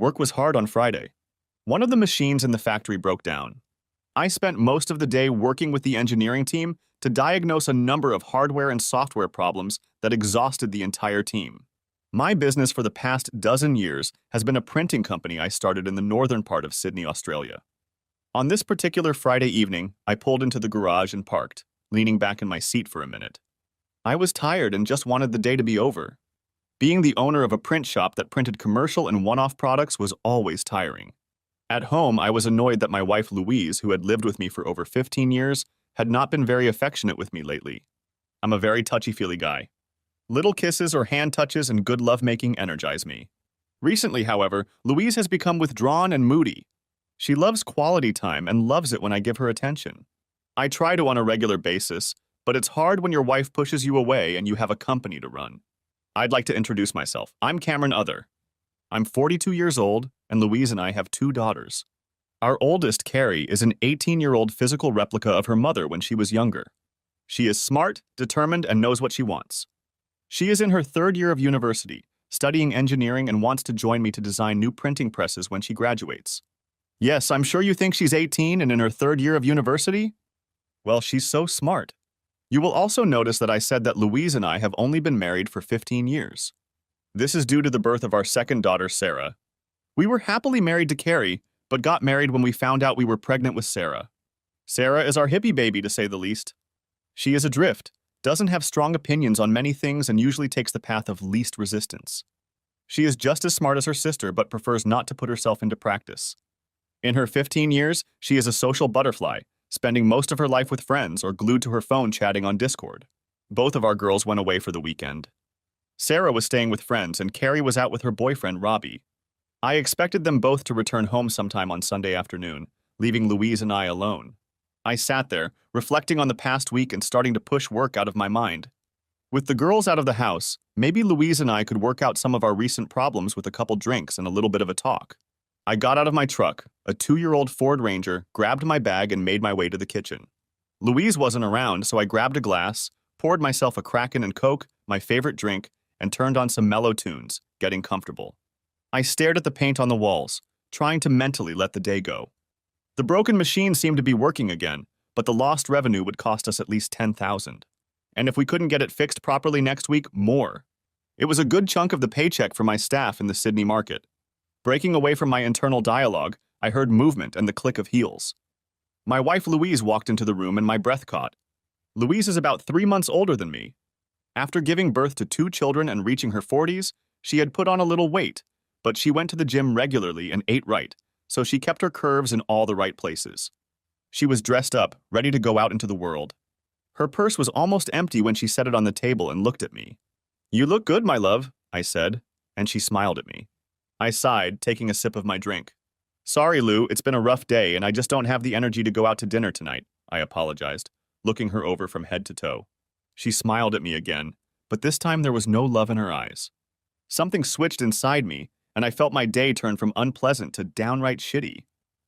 Work was hard on Friday. One of the machines in the factory broke down. I spent most of the day working with the engineering team to diagnose a number of hardware and software problems that exhausted the entire team. My business for the past dozen years has been a printing company I started in the northern part of Sydney, Australia. On this particular Friday evening, I pulled into the garage and parked, leaning back in my seat for a minute. I was tired and just wanted the day to be over. Being the owner of a print shop that printed commercial and one-off products was always tiring. At home, I was annoyed that my wife Louise, who had lived with me for over 15 years, had not been very affectionate with me lately. I'm a very touchy-feely guy. Little kisses or hand touches and good lovemaking energize me. Recently, however, Louise has become withdrawn and moody. She loves quality time and loves it when I give her attention. I try to on a regular basis, but it's hard when your wife pushes you away and you have a company to run. I'd like to introduce myself. I'm Cameron Other. I'm 42 years old, and Louise and I have 2 daughters. Our oldest, Carrie, is an 18-year-old physical replica of her mother when she was younger. She is smart, determined, and knows what she wants. She is in her 3rd year of university, studying engineering, and wants to join me to design new printing presses when she graduates. Yes, I'm sure you think she's 18 and in her 3rd year of university? Well, she's so smart. You will also notice that I said that Louise and I have only been married for 15 years. This is due to the birth of our 2nd daughter, Sarah. We were happily married to Carrie, but got married when we found out we were pregnant with Sarah. Sarah is our hippie baby, to say the least. She is adrift, doesn't have strong opinions on many things, and usually takes the path of least resistance. She is just as smart as her sister, but prefers not to put herself into practice. In her 15 years, she is a social butterfly, spending most of her life with friends or glued to her phone chatting on Discord. Both of our girls went away for the weekend. Sarah was staying with friends and Carrie was out with her boyfriend, Robbie. I expected them both to return home sometime on Sunday afternoon, leaving Louise and I alone. I sat there, reflecting on the past week and starting to push work out of my mind. With the girls out of the house, maybe Louise and I could work out some of our recent problems with a couple drinks and a little bit of a talk. I got out of my truck, a 2-year-old Ford Ranger, grabbed my bag and made my way to the kitchen. Louise wasn't around, so I grabbed a glass, poured myself a Kraken and Coke, my favorite drink, and turned on some mellow tunes, getting comfortable. I stared at the paint on the walls, trying to mentally let the day go. The broken machine seemed to be working again, but the lost revenue would cost us at least $10,000. And if we couldn't get it fixed properly next week, more. It was a good chunk of the paycheck for my staff in the Sydney market. Breaking away from my internal dialogue, I heard movement and the click of heels. My wife Louise walked into the room and my breath caught. Louise is about 3 months older than me. After giving birth to 2 children and reaching her 40s, she had put on a little weight, but she went to the gym regularly and ate right, so she kept her curves in all the right places. She was dressed up, ready to go out into the world. Her purse was almost empty when she set it on the table and looked at me. "You look good, my love," I said, and she smiled at me. I sighed, taking a sip of my drink. "Sorry, Lou, it's been a rough day and I just don't have the energy to go out to dinner tonight," I apologized, looking her over from head to toe. She smiled at me again, but this time there was no love in her eyes. Something switched inside me, and I felt my day turn from unpleasant to downright shitty.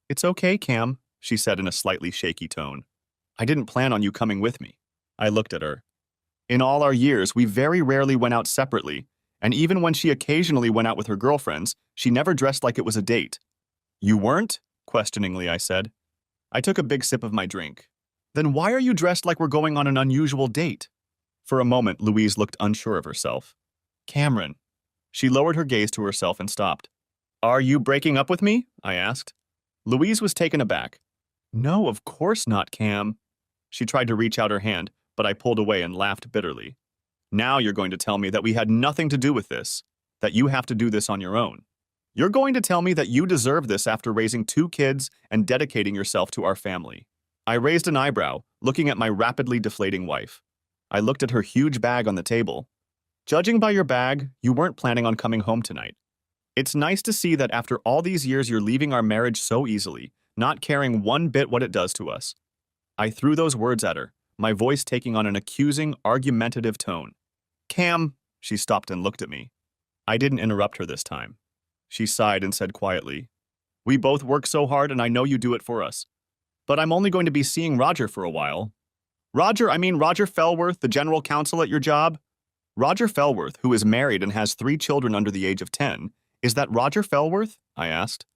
"It's okay, Cam," she said in a slightly shaky tone. "I didn't plan on you coming with me." I looked at her. In all our years, we very rarely went out separately, and even when she occasionally went out with her girlfriends, she never dressed like it was a date. "You weren't?" questioningly, I said. I took a big sip of my drink. "Then why are you dressed like we're going on an unusual date?" For a moment, Louise looked unsure of herself. "Cameron." She lowered her gaze to herself and stopped. "Are you breaking up with me?" I asked. Louise was taken aback. "No, of course not, Cam." She tried to reach out her hand, but I pulled away and laughed bitterly. "Now you're going to tell me that we had nothing to do with this, that you have to do this on your own. You're going to tell me that you deserve this after raising 2 kids and dedicating yourself to our family." I raised an eyebrow, looking at my rapidly deflating wife. I looked at her huge bag on the table. "Judging by your bag, you weren't planning on coming home tonight. It's nice to see that after all these years you're leaving our marriage so easily, not caring one bit what it does to us." I threw those words at her, my voice taking on an accusing, argumentative tone. "Cam," she stopped and looked at me. I didn't interrupt her this time. She sighed and said quietly, "We both work so hard and I know you do it for us. But I'm only going to be seeing Roger for a while." Roger Fellworth, the general counsel at your job?" Roger Fellworth, who is married and has 3 children under the age of 10. Is that Roger Fellworth? I asked.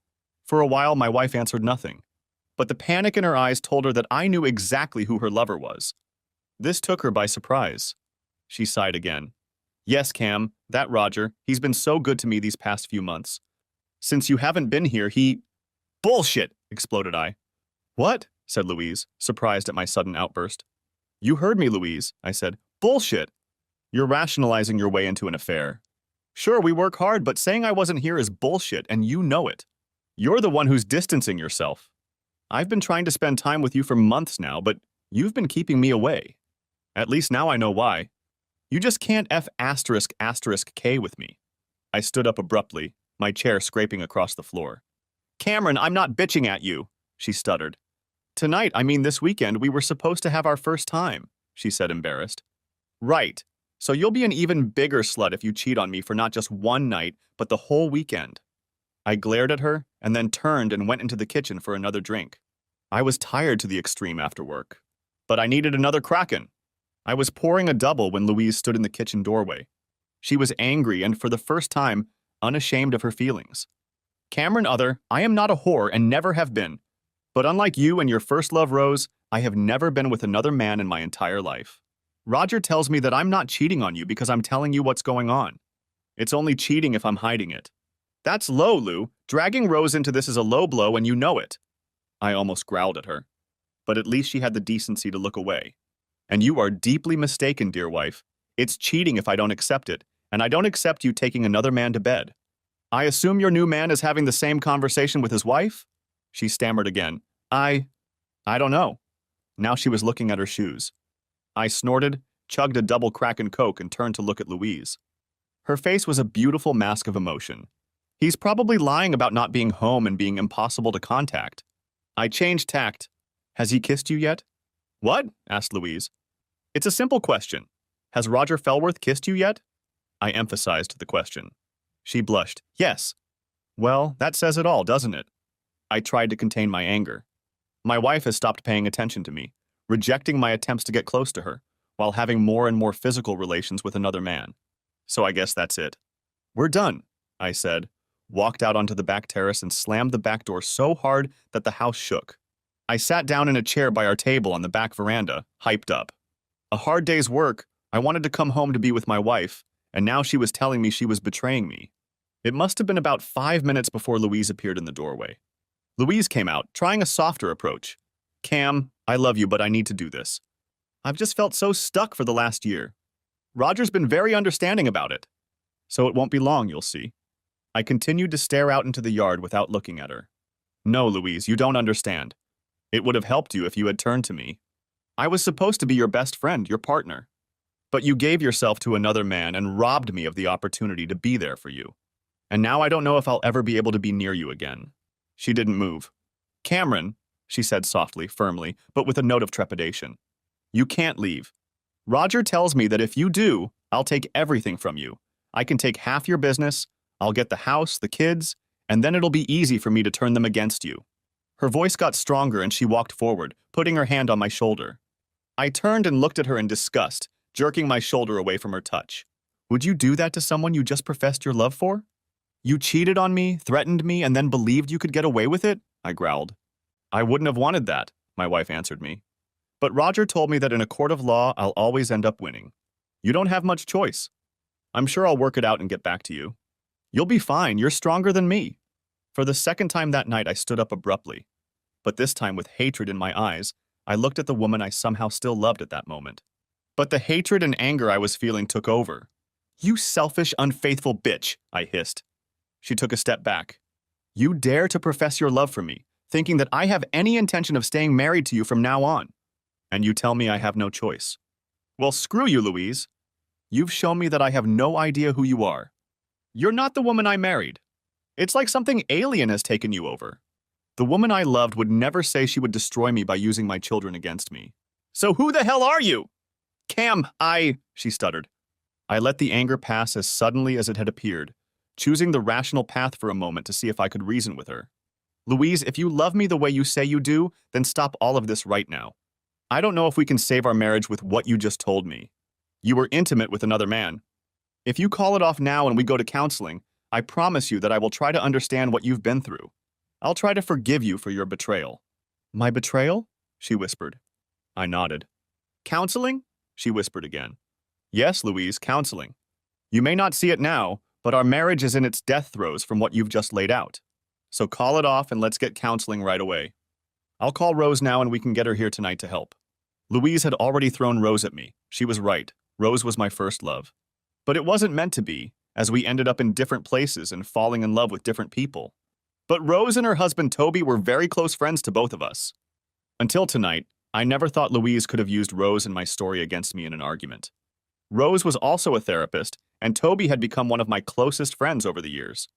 For a while, my wife answered nothing. But the panic in her eyes told her that I knew exactly who her lover was. This took her by surprise. She sighed again. Yes, Cam, that Roger. He's been so good to me these past few months. Since you haven't been here, he— Bullshit! Exploded I. What? Said Louise, surprised at my sudden outburst. You heard me, Louise, I said. Bullshit! You're rationalizing your way into an affair. Sure, we work hard, but saying I wasn't here is bullshit, and you know it. You're the one who's distancing yourself. I've been trying to spend time with you for months now, but you've been keeping me away. At least now I know why. You just can't F***K with me. I stood up abruptly, my chair scraping across the floor. Cameron, I'm not bitching at you, she stuttered. Tonight, I mean this weekend, we were supposed to have our first time, she said, embarrassed. Right. So you'll be an even bigger slut if you cheat on me for not just one night, but the whole weekend. I glared at her and then turned and went into the kitchen for another drink. I was tired to the extreme after work, but I needed another Kraken. I was pouring a double when Louise stood in the kitchen doorway. She was angry and, for the first time, unashamed of her feelings. Cameron Other, I am not a whore and never have been. But unlike you and your first love, Rose, I have never been with another man in my entire life. Roger tells me that I'm not cheating on you because I'm telling you what's going on. It's only cheating if I'm hiding it. That's low, Lou. Dragging Rose into this is a low blow and you know it. I almost growled at her. But at least she had the decency to look away. And you are deeply mistaken, dear wife. It's cheating if I don't accept it, and I don't accept you taking another man to bed. I assume your new man is having the same conversation with his wife? She stammered again. I don't know. Now she was looking at her shoes. I snorted, chugged a double Kraken Coke, and turned to look at Louise. Her face was a beautiful mask of emotion. He's probably lying about not being home and being impossible to contact. I changed tact. Has he kissed you yet? What? Asked Louise. It's a simple question. Has Roger Fellworth kissed you yet? I emphasized the question. She blushed. Yes. Well, that says it all, doesn't it? I tried to contain my anger. My wife has stopped paying attention to me, rejecting my attempts to get close to her, while having more and more physical relations with another man. So I guess that's it. We're done, I said, walked out onto the back terrace and slammed the back door so hard that the house shook. I sat down in a chair by our table on the back veranda, hyped up. A hard day's work, I wanted to come home to be with my wife, and now she was telling me she was betraying me. It must have been about 5 minutes before Louise appeared in the doorway. Louise came out, trying a softer approach. Cam, I love you, but I need to do this. I've just felt so stuck for the last year. Roger's been very understanding about it. So it won't be long, you'll see. I continued to stare out into the yard without looking at her. No, Louise, you don't understand. It would have helped you if you had turned to me. I was supposed to be your best friend, your partner. But you gave yourself to another man and robbed me of the opportunity to be there for you. And now I don't know if I'll ever be able to be near you again. She didn't move. Cameron, she said softly, firmly, but with a note of trepidation. You can't leave. Roger tells me that if you do, I'll take everything from you. I can take half your business, I'll get the house, the kids, and then it'll be easy for me to turn them against you. Her voice got stronger and she walked forward, putting her hand on my shoulder. I turned and looked at her in disgust, jerking my shoulder away from her touch. Would you do that to someone you just professed your love for? You cheated on me, threatened me, and then believed you could get away with it? I growled. I wouldn't have wanted that, my wife answered me. But Roger told me that in a court of law, I'll always end up winning. You don't have much choice. I'm sure I'll work it out and get back to you. You'll be fine, you're stronger than me. For the second time that night, I stood up abruptly. But this time with hatred in my eyes, I looked at the woman I somehow still loved at that moment. But the hatred and anger I was feeling took over. You selfish, unfaithful bitch, I hissed. She took a step back. You dare to profess your love for me, thinking that I have any intention of staying married to you from now on. And you tell me I have no choice. Well, screw you, Louise. You've shown me that I have no idea who you are. You're not the woman I married. It's like something alien has taken you over. The woman I loved would never say she would destroy me by using my children against me. So who the hell are you? Cam, she stuttered. I let the anger pass as suddenly as it had appeared, choosing the rational path for a moment to see if I could reason with her. Louise, if you love me the way you say you do, then stop all of this right now. I don't know if we can save our marriage with what you just told me. You were intimate with another man. If you call it off now and we go to counseling, I promise you that I will try to understand what you've been through. I'll try to forgive you for your betrayal." "My betrayal?" she whispered. I nodded. "Counseling?" she whispered again. "Yes, Louise, counseling. You may not see it now, but our marriage is in its death throes from what you've just laid out. So call it off and let's get counseling right away. I'll call Rose now and we can get her here tonight to help." Louise had already thrown Rose at me. She was right. Rose was my first love. But it wasn't meant to be, as we ended up in different places and falling in love with different people. But Rose and her husband Toby were very close friends to both of us. Until tonight, I never thought Louise could have used Rose and my story against me in an argument. Rose was also a therapist, and Toby had become one of my closest friends over the years.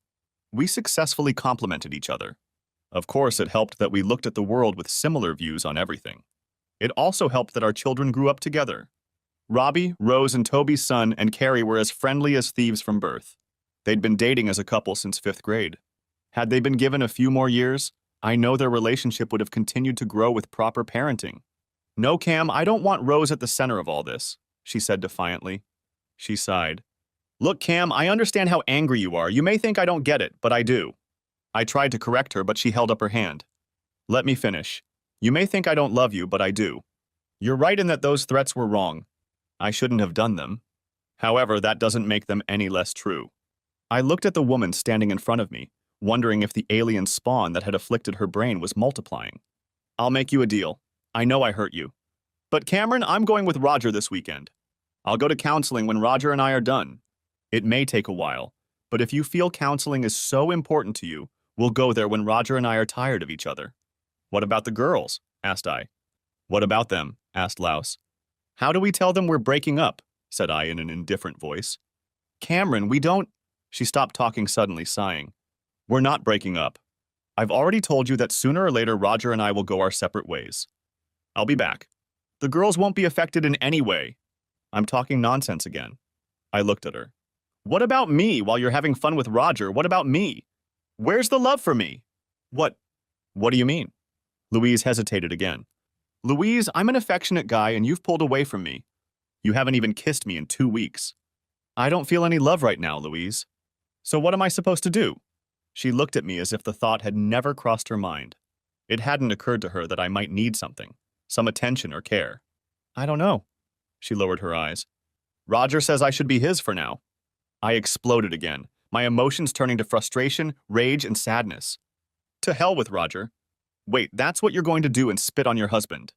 We successfully complemented each other. Of course, it helped that we looked at the world with similar views on everything. It also helped that our children grew up together. Robbie, Rose, and Toby's son and Carrie were as friendly as thieves from birth. They'd been dating as a couple since 5th grade. Had they been given a few more years, I know their relationship would have continued to grow with proper parenting. "No, Cam, I don't want Rose at the center of all this," she said defiantly. She sighed. "Look, Cam, I understand how angry you are. You may think I don't get it, but I do." I tried to correct her, but she held up her hand. "Let me finish. You may think I don't love you, but I do. You're right in that those threats were wrong. I shouldn't have done them. However, that doesn't make them any less true." I looked at the woman standing in front of me, wondering if the alien spawn that had afflicted her brain was multiplying. "I'll make you a deal. I know I hurt you. But Cameron, I'm going with Roger this weekend. I'll go to counseling when Roger and I are done. It may take a while, but if you feel counseling is so important to you, we'll go there when Roger and I are tired of each other." "What about the girls?" asked I. "What about them?" asked Laus. "How do we tell them we're breaking up?" said I in an indifferent voice. "Cameron, we don't—" She stopped talking suddenly, sighing. "We're not breaking up. I've already told you that sooner or later Roger and I will go our separate ways. I'll be back. The girls won't be affected in any way." I'm talking nonsense again. I looked at her. "What about me while you're having fun with Roger? What about me? Where's the love for me?" What do you mean?" Louise hesitated again. "Louise, I'm an affectionate guy and you've pulled away from me. You haven't even kissed me in 2 weeks. I don't feel any love right now, Louise. So what am I supposed to do?" She looked at me as if the thought had never crossed her mind. It hadn't occurred to her that I might need something, some attention or care. "I don't know." She lowered her eyes. "Roger says I should be his for now." I exploded again, my emotions turning to frustration, rage, and sadness. "To hell with Roger. Wait, that's what you're going to do and spit on your husband?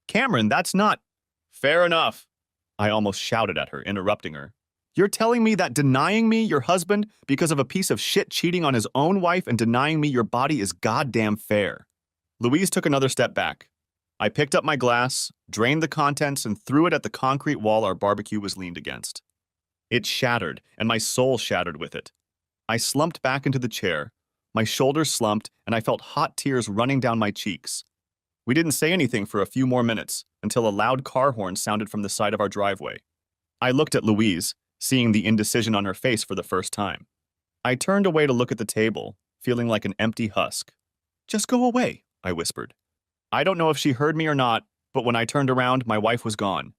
Cameron, that's not—" "Fair enough," I almost shouted at her, interrupting her. "You're telling me that denying me, your husband, because of a piece of shit cheating on his own wife and denying me your body is goddamn fair?" Louise took another step back. I picked up my glass, drained the contents, and threw it at the concrete wall our barbecue was leaned against. It shattered, and my soul shattered with it. I slumped back into the chair. My shoulders slumped, and I felt hot tears running down my cheeks. We didn't say anything for a few more minutes, until a loud car horn sounded from the side of our driveway. I looked at Louise, seeing the indecision on her face for the first time. I turned away to look at the table, feeling like an empty husk. "Just go away," I whispered. I don't know if she heard me or not, but when I turned around, my wife was gone.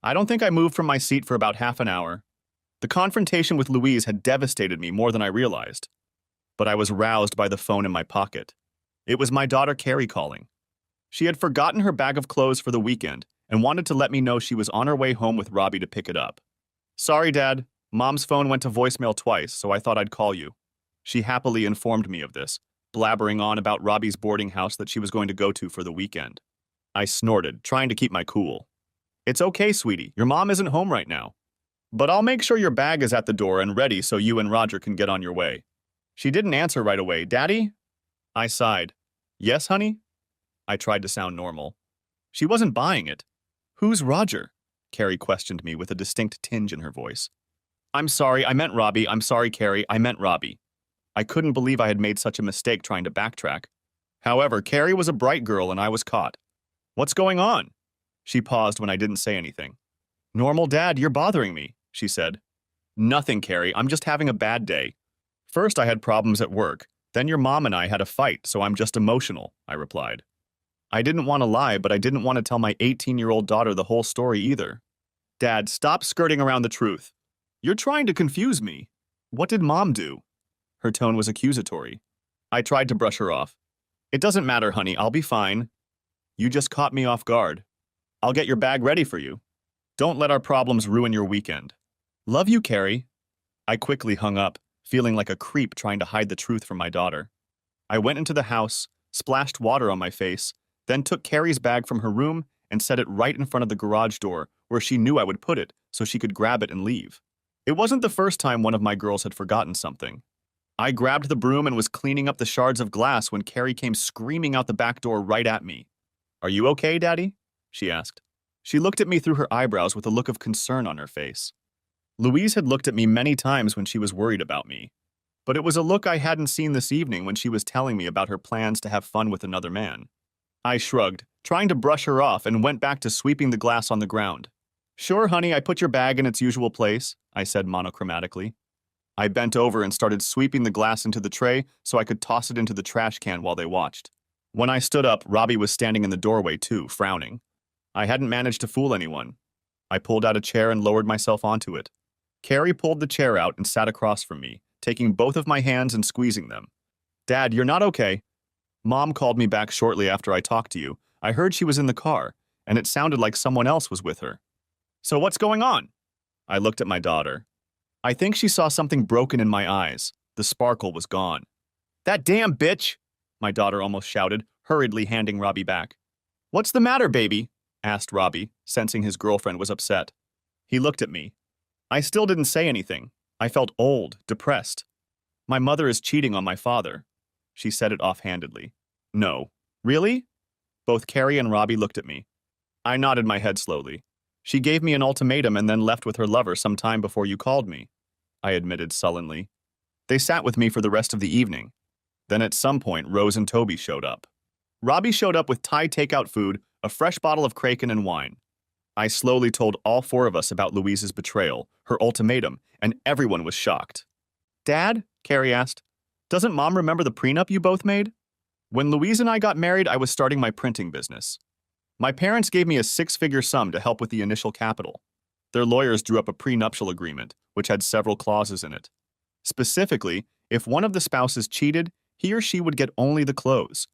I don't think I moved from my seat for about half an hour. The confrontation with Louise had devastated me more than I realized. But I was roused by the phone in my pocket. It was my daughter Carrie calling. She had forgotten her bag of clothes for the weekend and wanted to let me know she was on her way home with Robbie to pick it up. "Sorry, Dad. Mom's phone went to voicemail twice, so I thought I'd call you." She happily informed me of this, blabbering on about Robbie's boarding house that she was going to go to for the weekend. I snorted, trying to keep my cool. "It's okay, sweetie. Your mom isn't home right now. But I'll make sure your bag is at the door and ready so you and Roger can get on your way." She didn't answer right away. "Daddy?" I sighed. "Yes, honey?" I tried to sound normal. She wasn't buying it. "Who's Roger?" Carrie questioned me with a distinct tinge in her voice. "I'm sorry, I meant Robbie. I'm sorry, Carrie, I meant Robbie." I couldn't believe I had made such a mistake trying to backtrack. However, Carrie was a bright girl and I was caught. "What's going on?" She paused when I didn't say anything. "Normal, Dad, you're bothering me," she said. "Nothing, Carrie, I'm just having a bad day. First I had problems at work, then your mom and I had a fight, so I'm just emotional," I replied. I didn't want to lie, but I didn't want to tell my 18-year-old daughter the whole story either. "Dad, stop skirting around the truth. You're trying to confuse me. What did Mom do?" Her tone was accusatory. I tried to brush her off. It doesn't matter, honey, I'll be fine. You just caught me off guard. I'll get your bag ready for you. Don't let our problems ruin your weekend. Love you, Carrie. I quickly hung up, feeling like a creep trying to hide the truth from my daughter. I went into the house, splashed water on my face, then took Carrie's bag from her room and set it right in front of the garage door where she knew I would put it so she could grab it and leave. It wasn't the first time one of my girls had forgotten something. I grabbed the broom and was cleaning up the shards of glass when Carrie came screaming out the back door right at me. Are you okay, Daddy? She asked. She looked at me through her eyebrows with a look of concern on her face. Louise had looked at me many times when she was worried about me, but it was a look I hadn't seen this evening when she was telling me about her plans to have fun with another man. I shrugged, trying to brush her off, and went back to sweeping the glass on the ground. Sure, honey, I put your bag in its usual place, I said monochromatically. I bent over and started sweeping the glass into the tray so I could toss it into the trash can while they watched. When I stood up, Robbie was standing in the doorway too, frowning. I hadn't managed to fool anyone. I pulled out a chair and lowered myself onto it. Carrie pulled the chair out and sat across from me, taking both of my hands and squeezing them. Dad, you're not okay. Mom called me back shortly after I talked to you. I heard she was in the car, and it sounded like someone else was with her. So what's going on? I looked at my daughter. I think she saw something broken in my eyes. The sparkle was gone. That damn bitch! My daughter almost shouted, hurriedly handing Robbie back. What's the matter, baby? Asked Robbie, sensing his girlfriend was upset. He looked at me. I still didn't say anything. I felt old, depressed. My mother is cheating on my father. She said it offhandedly. No. Really? Both Carrie and Robbie looked at me. I nodded my head slowly. She gave me an ultimatum and then left with her lover some time before you called me, I admitted sullenly. They sat with me for the rest of the evening. Then at some point, Rose and Toby showed up. Robbie showed up with Thai takeout food, a fresh bottle of Kraken, and wine. I slowly told all four of us about Louise's betrayal, her ultimatum, and everyone was shocked. Dad? Carrie asked. Doesn't Mom remember the prenup you both made? When Louise and I got married, I was starting my printing business. My parents gave me a six-figure sum to help with the initial capital. Their lawyers drew up a prenuptial agreement, which had several clauses in it. Specifically, if one of the spouses cheated, he or she would get only the clothes.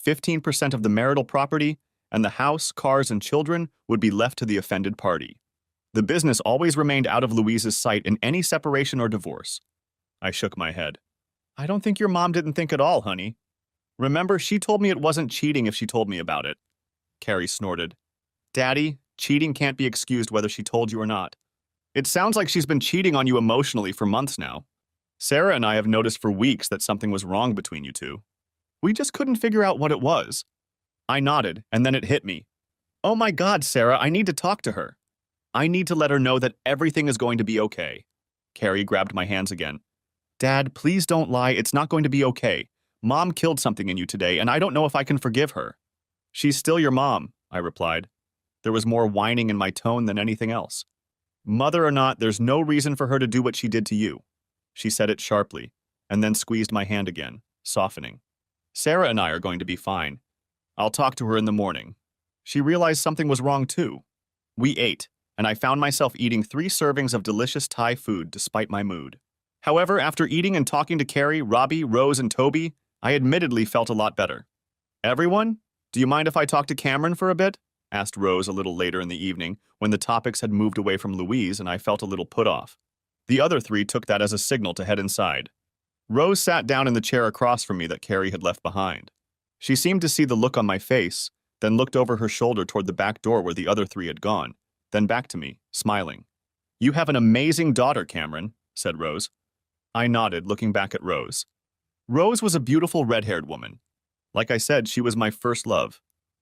15% of the marital property, and the house, cars, and children would be left to the offended party. The business always remained out of Louise's sight in any separation or divorce. I shook my head. I don't think your mom didn't think at all, honey. Remember, she told me it wasn't cheating if she told me about it. Carrie snorted. Daddy, cheating can't be excused whether she told you or not. It sounds like she's been cheating on you emotionally for months now. Sarah and I have noticed for weeks that something was wrong between you two. We just couldn't figure out what it was. I nodded, and then it hit me. Oh my God, Sarah, I need to talk to her. I need to let her know that everything is going to be okay. Carrie grabbed my hands again. Dad, please don't lie, it's not going to be okay. Mom killed something in you today, and I don't know if I can forgive her. She's still your mom, I replied. There was more whining in my tone than anything else. Mother or not, there's no reason for her to do what she did to you. She said it sharply, and then squeezed my hand again, softening. Sarah and I are going to be fine. I'll talk to her in the morning. She realized something was wrong too. We ate, and I found myself eating 3 servings of delicious Thai food despite my mood. However, after eating and talking to Carrie, Robbie, Rose, and Toby, I admittedly felt a lot better. Everyone, do you mind if I talk to Cameron for a bit? Asked Rose a little later in the evening, when the topics had moved away from Louise and I felt a little put off. The other 3 took that as a signal to head inside. Rose sat down in the chair across from me that Carrie had left behind. She seemed to see the look on my face, then looked over her shoulder toward the back door where the other 3 had gone, then back to me, smiling. You have an amazing daughter, Cameron, said Rose. I nodded, looking back at Rose. Rose was a beautiful red-haired woman. Like I said, she was my first love.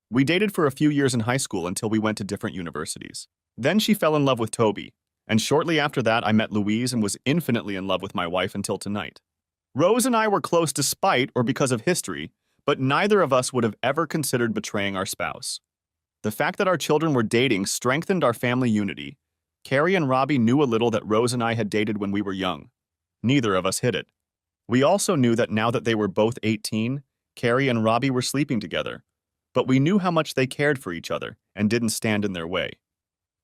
We dated for a few years in high school until we went to different universities. Then she fell in love with Toby, and shortly after that I met Louise and was infinitely in love with my wife until tonight. Rose and I were close despite or because of history, but neither of us would have ever considered betraying our spouse. The fact that our children were dating strengthened our family unity. Carrie and Robbie knew a little that Rose and I had dated when we were young. Neither of us hid it. We also knew that now that they were both 18, Carrie and Robbie were sleeping together, but we knew how much they cared for each other and didn't stand in their way.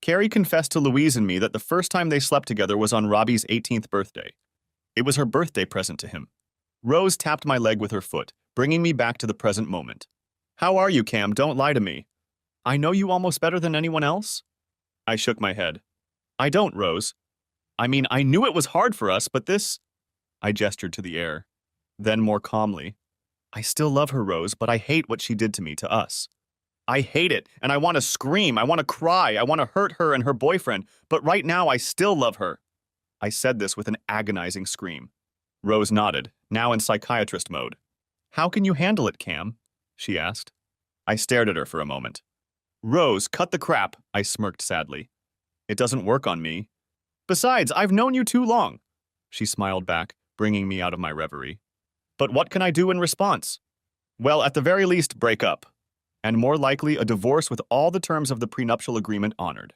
Carrie confessed to Louise and me that the first time they slept together was on Robbie's 18th birthday. It was her birthday present to him. Rose tapped my leg with her foot, bringing me back to the present moment. How are you, Cam? Don't lie to me. I know you almost better than anyone else? I shook my head. I don't, Rose. I mean, I knew it was hard for us, but this… I gestured to the air. Then more calmly. I still love her, Rose, but I hate what she did to me, to us. I hate it, and I want to scream, I want to cry, I want to hurt her and her boyfriend, but right now I still love her. I said this with an agonizing scream. Rose nodded, now in psychiatrist mode. How can you handle it, Cam? She asked. I stared at her for a moment. Rose, cut the crap, I smirked sadly. It doesn't work on me. Besides, I've known you too long. She smiled back, bringing me out of my reverie. But what can I do in response? Well, at the very least, break up. And more likely, a divorce with all the terms of the prenuptial agreement honored.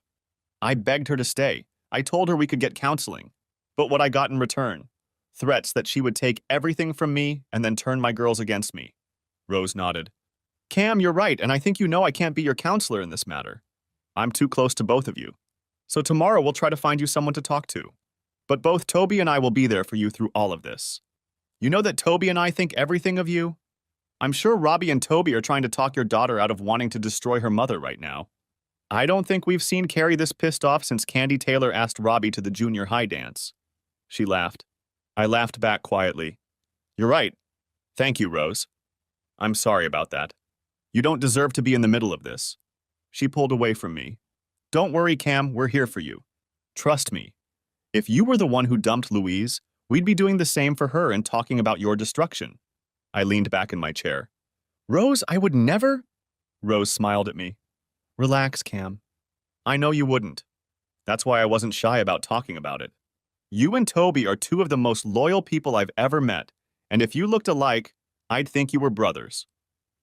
I begged her to stay. I told her we could get counseling. But what I got in return? Threats that she would take everything from me and then turn my girls against me. Rose nodded. Cam, you're right, and I think you know I can't be your counselor in this matter. I'm too close to both of you. So tomorrow we'll try to find you someone to talk to. But both Toby and I will be there for you through all of this. You know that Toby and I think everything of you? I'm sure Robbie and Toby are trying to talk your daughter out of wanting to destroy her mother right now. I don't think we've seen Carrie this pissed off since Candy Taylor asked Robbie to the junior high dance. She laughed. I laughed back quietly. You're right. Thank you, Rose. I'm sorry about that. You don't deserve to be in the middle of this. She pulled away from me. Don't worry, Cam, we're here for you. Trust me. If you were the one who dumped Louise, we'd be doing the same for her and talking about your destruction. I leaned back in my chair. Rose, I would never… Rose smiled at me. Relax, Cam. I know you wouldn't. That's why I wasn't shy about talking about it. You and Toby are two of the most loyal people I've ever met, and if you looked alike, I'd think you were brothers.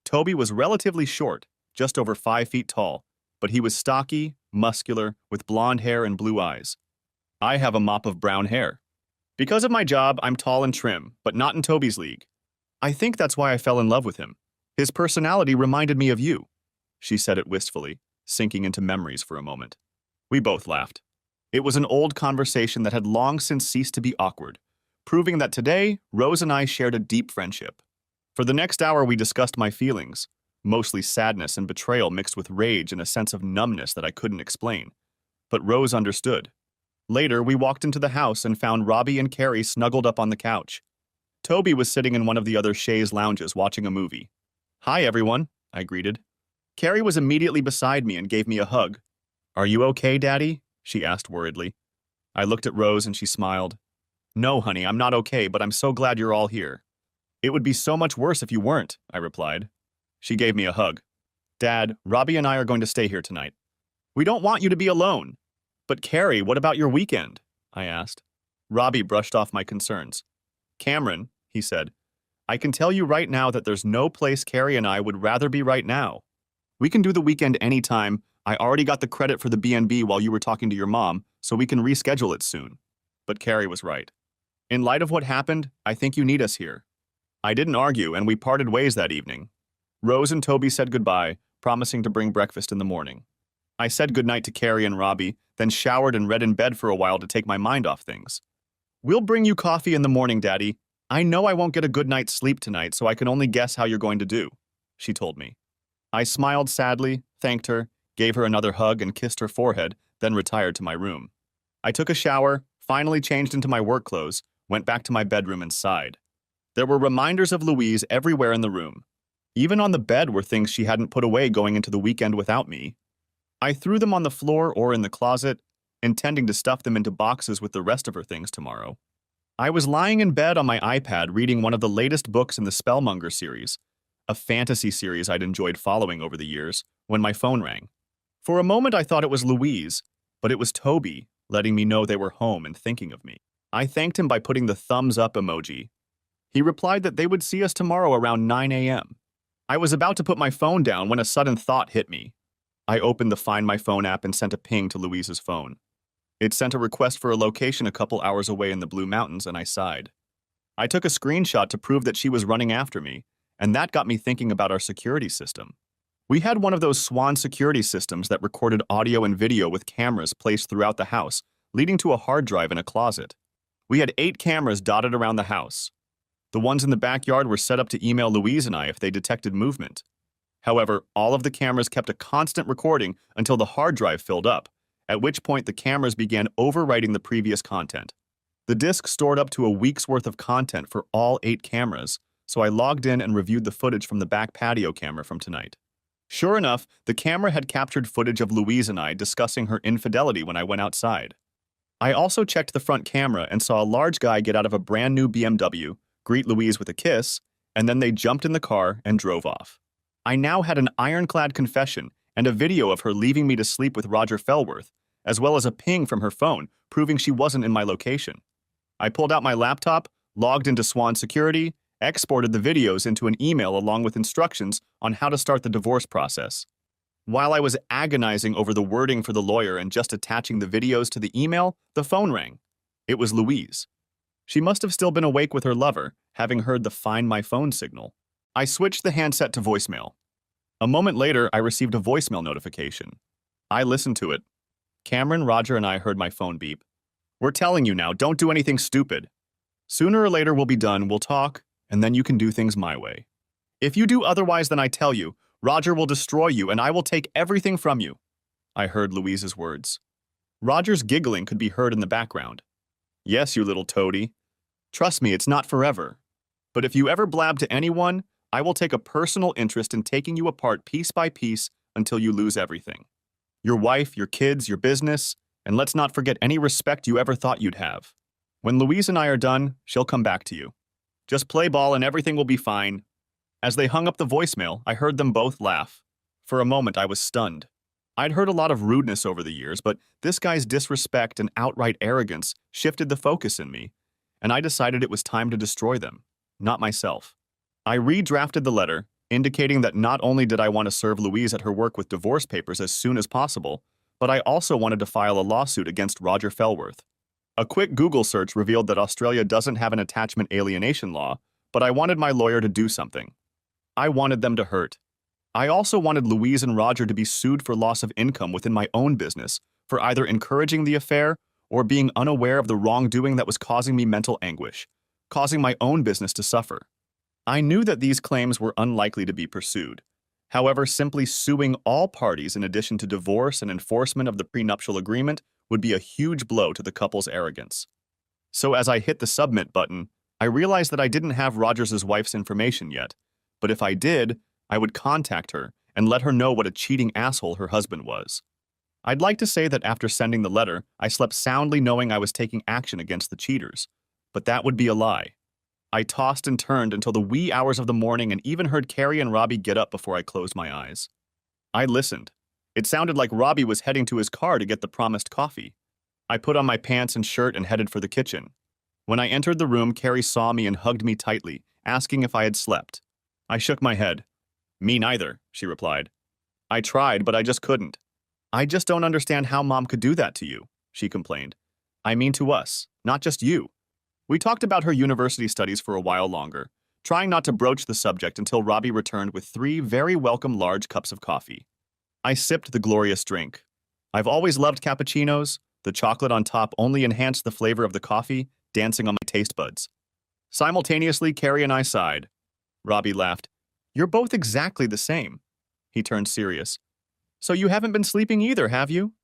Toby was relatively short, just over 5 feet tall, but he was stocky, muscular, with blonde hair and blue eyes. I have a mop of brown hair. Because of my job, I'm tall and trim, but not in Toby's league. I think that's why I fell in love with him. His personality reminded me of you. She said it wistfully, sinking into memories for a moment. We both laughed. It was an old conversation that had long since ceased to be awkward, proving that today, Rose and I shared a deep friendship. For the next hour, we discussed my feelings, mostly sadness and betrayal mixed with rage and a sense of numbness that I couldn't explain. But Rose understood. Later, we walked into the house and found Robbie and Carrie snuggled up on the couch. Toby was sitting in one of the other chaise lounges watching a movie. Hi, everyone, I greeted. Carrie was immediately beside me and gave me a hug. Are you okay, Daddy? She asked worriedly. I looked at Rose and she smiled. No, honey, I'm not okay, but I'm so glad you're all here. It would be so much worse if you weren't, I replied. She gave me a hug. Dad, Robbie and I are going to stay here tonight. We don't want you to be alone. But Carrie, what about your weekend? I asked. Robbie brushed off my concerns. Cameron, he said, I can tell you right now that there's no place Carrie and I would rather be right now. We can do the weekend anytime. I already got the credit for the B&B while you were talking to your mom, so we can reschedule it soon. But Carrie was right. In light of what happened, I think you need us here. I didn't argue, and we parted ways that evening. Rose and Toby said goodbye, promising to bring breakfast in the morning. I said goodnight to Carrie and Robbie, then showered and read in bed for a while to take my mind off things. We'll bring you coffee in the morning, Daddy. I know I won't get a good night's sleep tonight, so I can only guess how you're going to do, she told me. I smiled sadly, thanked her, gave her another hug and kissed her forehead, then retired to my room. I took a shower, finally changed into my work clothes, went back to my bedroom and sighed. There were reminders of Louise everywhere in the room. Even on the bed were things she hadn't put away going into the weekend without me. I threw them on the floor or in the closet, intending to stuff them into boxes with the rest of her things tomorrow. I was lying in bed on my iPad reading one of the latest books in the Spellmonger series, a fantasy series I'd enjoyed following over the years, when my phone rang. For a moment I thought it was Louise, but it was Toby, letting me know they were home and thinking of me. I thanked him by putting the thumbs up emoji. He replied that they would see us tomorrow around 9 a.m. I was about to put my phone down when a sudden thought hit me. I opened the Find My Phone app and sent a ping to Louise's phone. It sent a request for a location a couple hours away in the Blue Mountains, and I sighed. I took a screenshot to prove that she was running after me, and that got me thinking about our security system. We had one of those Swan security systems that recorded audio and video with cameras placed throughout the house, leading to a hard drive in a closet. We had 8 cameras dotted around the house. The ones in the backyard were set up to email Louise and I if they detected movement. However, all of the cameras kept a constant recording until the hard drive filled up, at which point the cameras began overwriting the previous content. The disk stored up to a week's worth of content for all 8 cameras, so I logged in and reviewed the footage from the back patio camera from tonight. Sure enough, the camera had captured footage of Louise and I discussing her infidelity when I went outside. I also checked the front camera and saw a large guy get out of a brand new BMW, greet Louise with a kiss, and then they jumped in the car and drove off. I now had an ironclad confession and a video of her leaving me to sleep with Roger Fellworth, as well as a ping from her phone proving she wasn't in my location. I pulled out my laptop, logged into Swan Security, exported the videos into an email along with instructions on how to start the divorce process. While I was agonizing over the wording for the lawyer and just attaching the videos to the email, the phone rang. It was Louise. She must have still been awake with her lover, having heard the Find My Phone signal. I switched the handset to voicemail. A moment later, I received a voicemail notification. I listened to it. Cameron, Roger, and I heard my phone beep. "We're telling you now, don't do anything stupid. Sooner or later we'll be done, we'll talk, and then you can do things my way. If you do otherwise than I tell you, Roger will destroy you and I will take everything from you." I heard Louise's words. Roger's giggling could be heard in the background. "Yes, you little toady. Trust me, it's not forever. But if you ever blab to anyone, I will take a personal interest in taking you apart piece by piece until you lose everything. Your wife, your kids, your business, and let's not forget any respect you ever thought you'd have. When Louise and I are done, she'll come back to you. Just play ball and everything will be fine." As they hung up the voicemail, I heard them both laugh. For a moment, I was stunned. I'd heard a lot of rudeness over the years, but this guy's disrespect and outright arrogance shifted the focus in me, and I decided it was time to destroy them, not myself. I redrafted the letter, indicating that not only did I want to serve Louise at her work with divorce papers as soon as possible, but I also wanted to file a lawsuit against Roger Fellworth. A quick Google search revealed that Australia doesn't have an attachment alienation law, but I wanted my lawyer to do something. I wanted them to hurt. I also wanted Louise and Roger to be sued for loss of income within my own business for either encouraging the affair or being unaware of the wrongdoing that was causing me mental anguish, causing my own business to suffer. I knew that these claims were unlikely to be pursued. However, simply suing all parties in addition to divorce and enforcement of the prenuptial agreement would be a huge blow to the couple's arrogance. So as I hit the submit button, I realized that I didn't have Rogers' wife's information yet, but if I did, I would contact her and let her know what a cheating asshole her husband was. I'd like to say that after sending the letter, I slept soundly knowing I was taking action against the cheaters, but that would be a lie. I tossed and turned until the wee hours of the morning and even heard Carrie and Robbie get up before I closed my eyes. I listened. It sounded like Robbie was heading to his car to get the promised coffee. I put on my pants and shirt and headed for the kitchen. When I entered the room, Carrie saw me and hugged me tightly, asking if I had slept. I shook my head. "Me neither," she replied. "I tried, but I just couldn't." "I just don't understand how Mom could do that to you," she complained. "I mean to us, not just you." We talked about her university studies for a while longer, trying not to broach the subject until Robbie returned with 3 very welcome large cups of coffee. I sipped the glorious drink. I've always loved cappuccinos. The chocolate on top only enhanced the flavor of the coffee, dancing on my taste buds. Simultaneously, Carrie and I sighed. Robbie laughed. "You're both exactly the same." He turned serious. "So you haven't been sleeping either, have you?"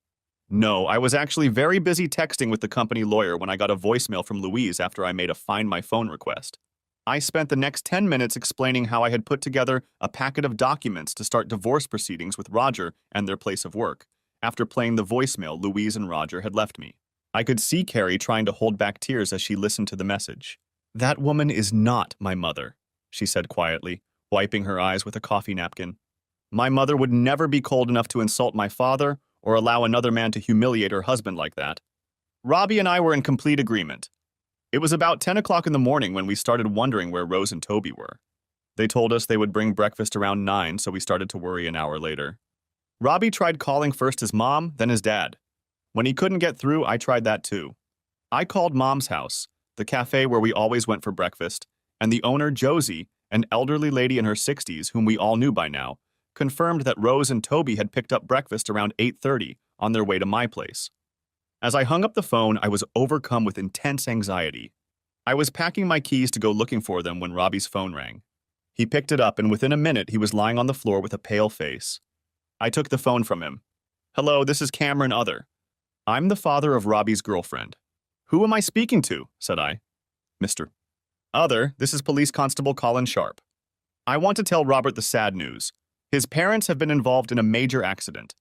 "No, I was actually very busy texting with the company lawyer when I got a voicemail from Louise after I made a Find My Phone request. I spent the next 10 minutes explaining how I had put together a packet of documents to start divorce proceedings with Roger and their place of work, after playing the voicemail Louise and Roger had left me. I could see Carrie trying to hold back tears as she listened to the message. "That woman is not my mother," she said quietly, wiping her eyes with a coffee napkin. "My mother would never be cold enough to insult my father or allow another man to humiliate her husband like that." Robbie and I were in complete agreement. It was about 10 o'clock in the morning when we started wondering where Rose and Toby were. They told us they would bring breakfast around 9, so we started to worry an hour later. Robbie tried calling first his mom, then his dad. When he couldn't get through, I tried that too. I called Mom's house, the cafe where we always went for breakfast, and the owner, Josie, an elderly lady in her 60s whom we all knew by now, confirmed that Rose and Toby had picked up breakfast around 8:30 on their way to my place. As I hung up the phone, I was overcome with intense anxiety. I was packing my keys to go looking for them when Robbie's phone rang. He picked it up, and within a minute, he was lying on the floor with a pale face. I took the phone from him. "Hello, this is Cameron Other. I'm the father of Robbie's girlfriend." "Who am I speaking to?" said I. "Mr. Other, this is Police Constable Colin Sharp. I want to tell Robert the sad news. His parents have been involved in a major accident."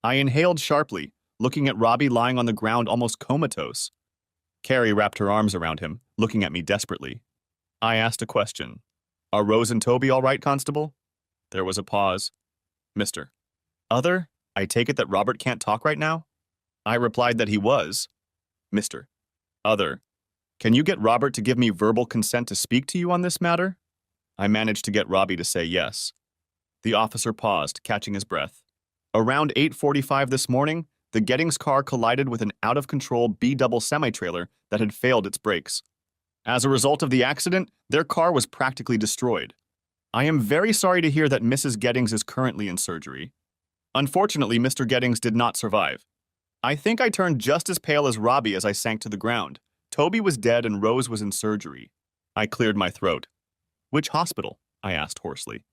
I inhaled sharply, looking at Robbie lying on the ground almost comatose. Carrie wrapped her arms around him, looking at me desperately. I asked a question. "Are Rose and Toby all right, Constable?" There was a pause. "Mr. Other, I take it that Robert can't talk right now?" I replied that he was. "Mr. Other, can you get Robert to give me verbal consent to speak to you on this matter?" I managed to get Robbie to say yes. The officer paused, catching his breath. Around 8:45 this morning, the Gettings car collided with an out-of-control B-double semi-trailer that had failed its brakes. As a result of the accident, their car was practically destroyed. I am very sorry to hear that Mrs. Gettings is currently in surgery. Unfortunately, Mr. Gettings did not survive. I think I turned just as pale as Robbie as I sank to the ground. Toby was dead and Rose was in surgery. I cleared my throat. "Which hospital?" I asked hoarsely.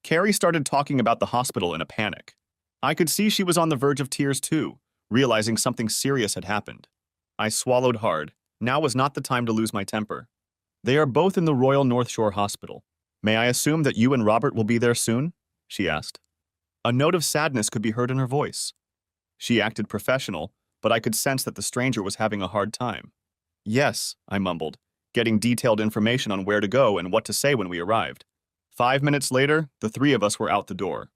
Carrie started talking about the hospital in a panic. I could see she was on the verge of tears too, realizing something serious had happened. I swallowed hard. Now was not the time to lose my temper. "They are both in the Royal North Shore Hospital. May I assume that you and Robert will be there soon?" she asked. A note of sadness could be heard in her voice. She acted professional, but I could sense that the stranger was having a hard time. "Yes," I mumbled, getting detailed information on where to go and what to say when we arrived. 5 minutes later, the three of us were out the door.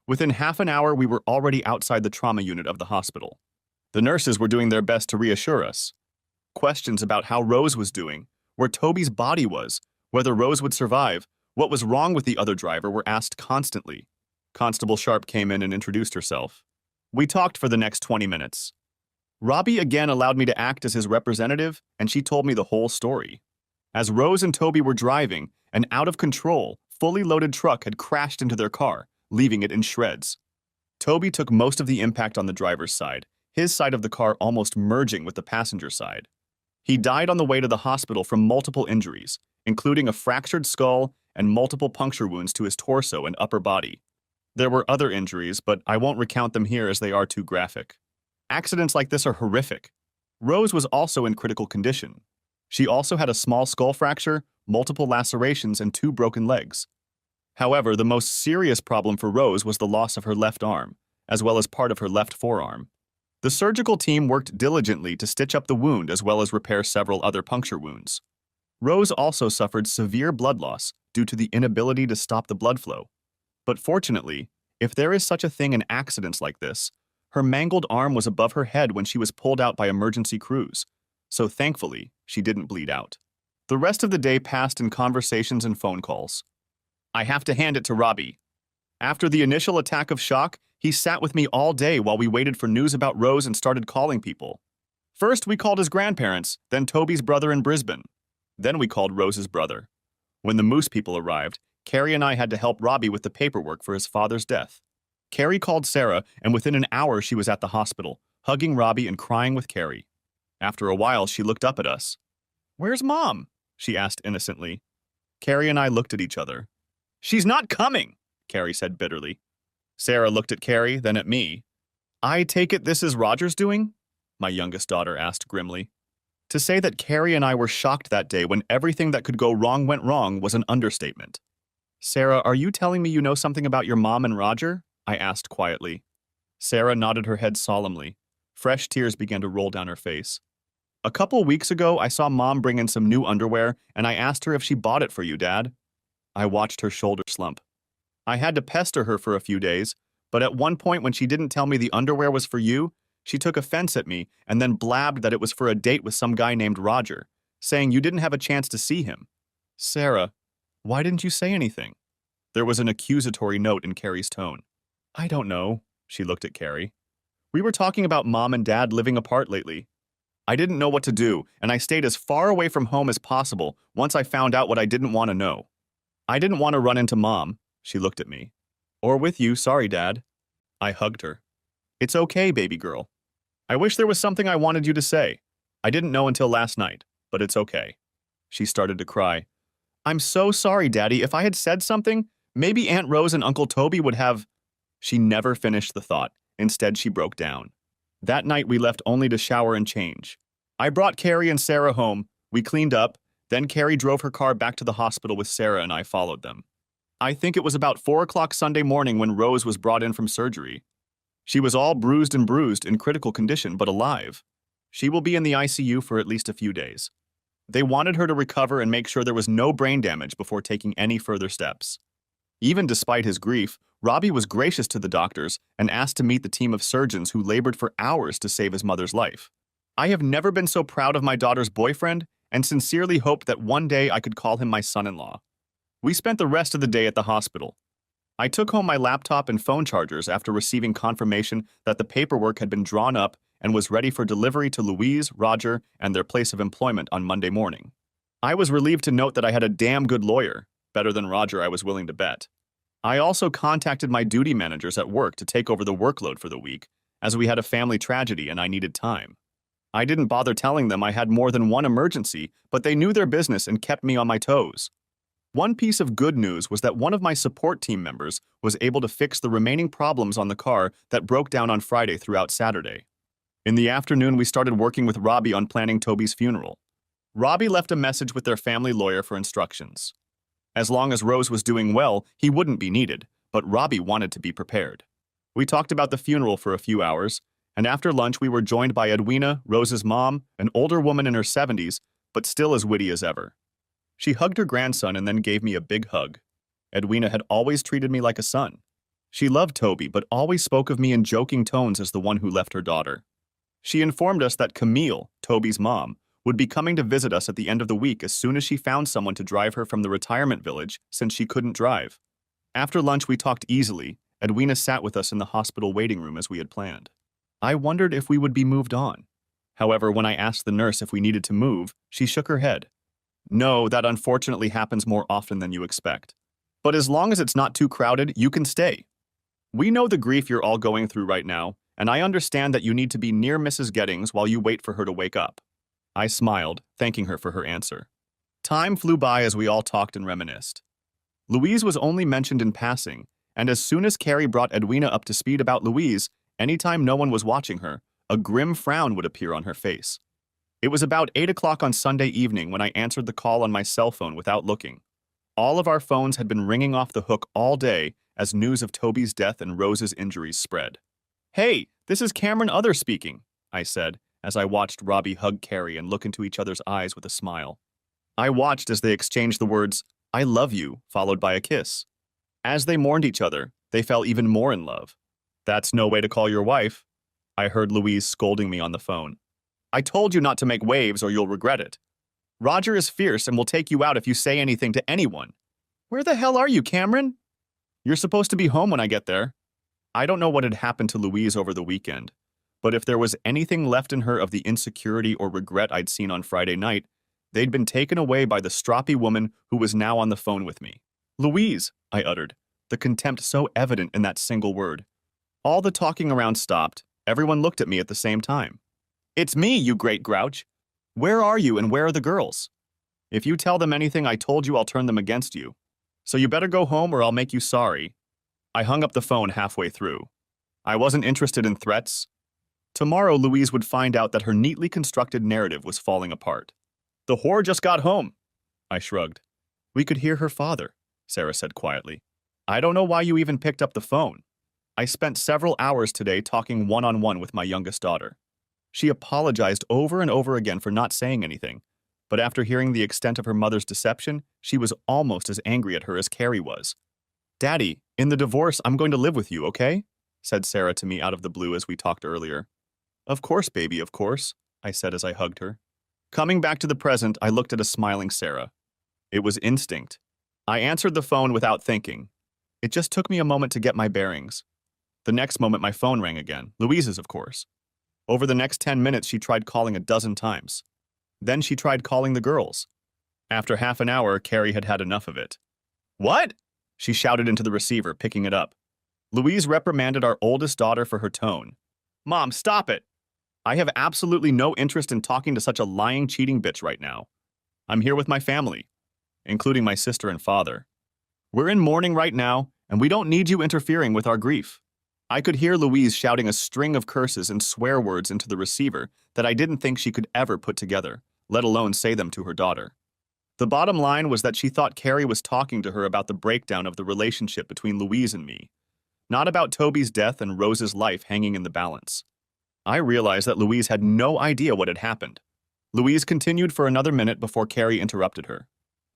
Within half an hour, we were already outside the trauma unit of the hospital. The nurses were doing their best to reassure us. Questions about how Rose was doing, where Toby's body was, whether Rose would survive, what was wrong with the other driver were asked constantly. Constable Sharp came in and introduced herself. We talked for the next 20 minutes. Robbie again allowed me to act as his representative, and she told me the whole story. As Rose and Toby were driving, an out-of-control, fully loaded truck had crashed into their car, leaving it in shreds. Toby took most of the impact on the driver's side, his side of the car almost merging with the passenger side. He died on the way to the hospital from multiple injuries, including a fractured skull and multiple puncture wounds to his torso and upper body. There were other injuries, but I won't recount them here as they are too graphic. Accidents like this are horrific. Rose was also in critical condition. She also had a small skull fracture, multiple lacerations, and 2 broken legs. However, the most serious problem for Rose was the loss of her left arm, as well as part of her left forearm. The surgical team worked diligently to stitch up the wound as well as repair several other puncture wounds. Rose also suffered severe blood loss due to the inability to stop the blood flow. But fortunately, if there is such a thing in accidents like this, her mangled arm was above her head when she was pulled out by emergency crews, so thankfully, she didn't bleed out. The rest of the day passed in conversations and phone calls. I have to hand it to Robbie. After the initial attack of shock, he sat with me all day while we waited for news about Rose and started calling people. First, we called his grandparents, then Toby's brother in Brisbane. Then we called Rose's brother. When the Moose people arrived, Carrie and I had to help Robbie with the paperwork for his father's death. Carrie called Sarah, and within an hour she was at the hospital, hugging Robbie and crying with Carrie. After a while, she looked up at us. "Where's Mom?" she asked innocently. Carrie and I looked at each other. "She's not coming," Carrie said bitterly. Sarah looked at Carrie, then at me. "I take it this is Roger's doing?" my youngest daughter asked grimly. To say that Carrie and I were shocked that day when everything that could go wrong went wrong was an understatement. "Sarah, are you telling me you know something about your mom and Roger?" I asked quietly. Sarah nodded her head solemnly. Fresh tears began to roll down her face. "A couple weeks ago, I saw Mom bring in some new underwear, and I asked her if she bought it for you, Dad." I watched her shoulder slump. I had to pester her for a few days, but at one point when she didn't tell me the underwear was for you, she took offense at me and then blabbed that it was for a date with some guy named Roger, saying you didn't have a chance to see him. "Sarah, why didn't you say anything?" There was an accusatory note in Carrie's tone. "I don't know," she looked at Carrie. "We were talking about Mom and Dad living apart lately. I didn't know what to do, and I stayed as far away from home as possible once I found out what I didn't want to know. I didn't want to run into Mom," she looked at me. "Or with you, sorry, Dad." I hugged her. "It's okay, baby girl. I wish there was something I wanted you to say. I didn't know until last night, but it's okay." She started to cry. I'm so sorry, Daddy. If I had said something, maybe Aunt Rose and Uncle Toby would have. She never finished the thought. Instead, she broke down. That night, we left only to shower and change. I brought Carrie and Sarah home. We cleaned up. Then Carrie drove her car back to the hospital with Sarah and I followed them. I think it was about 4 o'clock Sunday morning when Rose was brought in from surgery. She was all bruised, in critical condition, but alive. She will be in the ICU for at least a few days. They wanted her to recover and make sure there was no brain damage before taking any further steps. Even despite his grief, Robbie was gracious to the doctors and asked to meet the team of surgeons who labored for hours to save his mother's life. I have never been so proud of my daughter's boyfriend and sincerely hoped that one day I could call him my son-in-law. We spent the rest of the day at the hospital. I took home my laptop and phone chargers after receiving confirmation that the paperwork had been drawn up and was ready for delivery to Louise, Roger, and their place of employment on Monday morning. I was relieved to note that I had a damn good lawyer, better than Roger I was willing to bet. I also contacted my duty managers at work to take over the workload for the week, as we had a family tragedy and I needed time. I didn't bother telling them I had more than one emergency, but they knew their business and kept me on my toes. One piece of good news was that one of my support team members was able to fix the remaining problems on the car that broke down on Friday throughout Saturday. In the afternoon, we started working with Robbie on planning Toby's funeral. Robbie left a message with their family lawyer for instructions. As long as Rose was doing well, he wouldn't be needed, but Robbie wanted to be prepared. We talked about the funeral for a few hours, and after lunch we were joined by Edwina, Rose's mom, an older woman in her 70s, but still as witty as ever. She hugged her grandson and then gave me a big hug. Edwina had always treated me like a son. She loved Toby, but always spoke of me in joking tones as the one who left her daughter. She informed us that Camille, Toby's mom, would be coming to visit us at the end of the week as soon as she found someone to drive her from the retirement village since she couldn't drive. After lunch, we talked easily. Edwina sat with us in the hospital waiting room as we had planned. I wondered if we would be moved on. However, when I asked the nurse if we needed to move, she shook her head. No, that unfortunately happens more often than you expect. But as long as it's not too crowded, you can stay. We know the grief you're all going through right now, and I understand that you need to be near Mrs. Gettings while you wait for her to wake up. I smiled, thanking her for her answer. Time flew by as we all talked and reminisced. Louise was only mentioned in passing, and as soon as Carrie brought Edwina up to speed about Louise, anytime no one was watching her, a grim frown would appear on her face. It was about 8 o'clock on Sunday evening when I answered the call on my cell phone without looking. All of our phones had been ringing off the hook all day as news of Toby's death and Rose's injuries spread. Hey, this is Cameron Other speaking, I said, as I watched Robbie hug Carrie and look into each other's eyes with a smile. I watched as they exchanged the words, I love you, followed by a kiss. As they mourned each other, they fell even more in love. That's no way to call your wife, I heard Louise scolding me on the phone. I told you not to make waves or you'll regret it. Roger is fierce and will take you out if you say anything to anyone. Where the hell are you, Cameron? You're supposed to be home when I get there. I don't know what had happened to Louise over the weekend, but if there was anything left in her of the insecurity or regret I'd seen on Friday night, they'd been taken away by the stroppy woman who was now on the phone with me. Louise, I uttered, the contempt so evident in that single word. All the talking around stopped. Everyone looked at me at the same time. It's me, you great grouch. Where are you and where are the girls? If you tell them anything I told you, I'll turn them against you. So you better go home or I'll make you sorry. I hung up the phone halfway through. I wasn't interested in threats. Tomorrow, Louise would find out that her neatly constructed narrative was falling apart. The whore just got home. I shrugged. We could hear her father, Sarah said quietly. I don't know why you even picked up the phone. I spent several hours today talking one-on-one with my youngest daughter. She apologized over and over again for not saying anything, but after hearing the extent of her mother's deception, she was almost as angry at her as Carrie was. Daddy, in the divorce, I'm going to live with you, okay? Said Sarah to me out of the blue as we talked earlier. Of course, baby, of course, I said as I hugged her. Coming back to the present, I looked at a smiling Sarah. It was instinct. I answered the phone without thinking. It just took me a moment to get my bearings. The next moment, my phone rang again, Louise's, of course. Over the next 10 minutes, she tried calling a dozen times. Then she tried calling the girls. After half an hour, Carrie had had enough of it. What? She shouted into the receiver, picking it up. Louise reprimanded our oldest daughter for her tone. Mom, stop it. I have absolutely no interest in talking to such a lying, cheating bitch right now. I'm here with my family, including my sister and father. We're in mourning right now, and we don't need you interfering with our grief. I could hear Louise shouting a string of curses and swear words into the receiver that I didn't think she could ever put together, let alone say them to her daughter. The bottom line was that she thought Carrie was talking to her about the breakdown of the relationship between Louise and me, not about Toby's death and Rose's life hanging in the balance. I realized that Louise had no idea what had happened. Louise continued for another minute before Carrie interrupted her.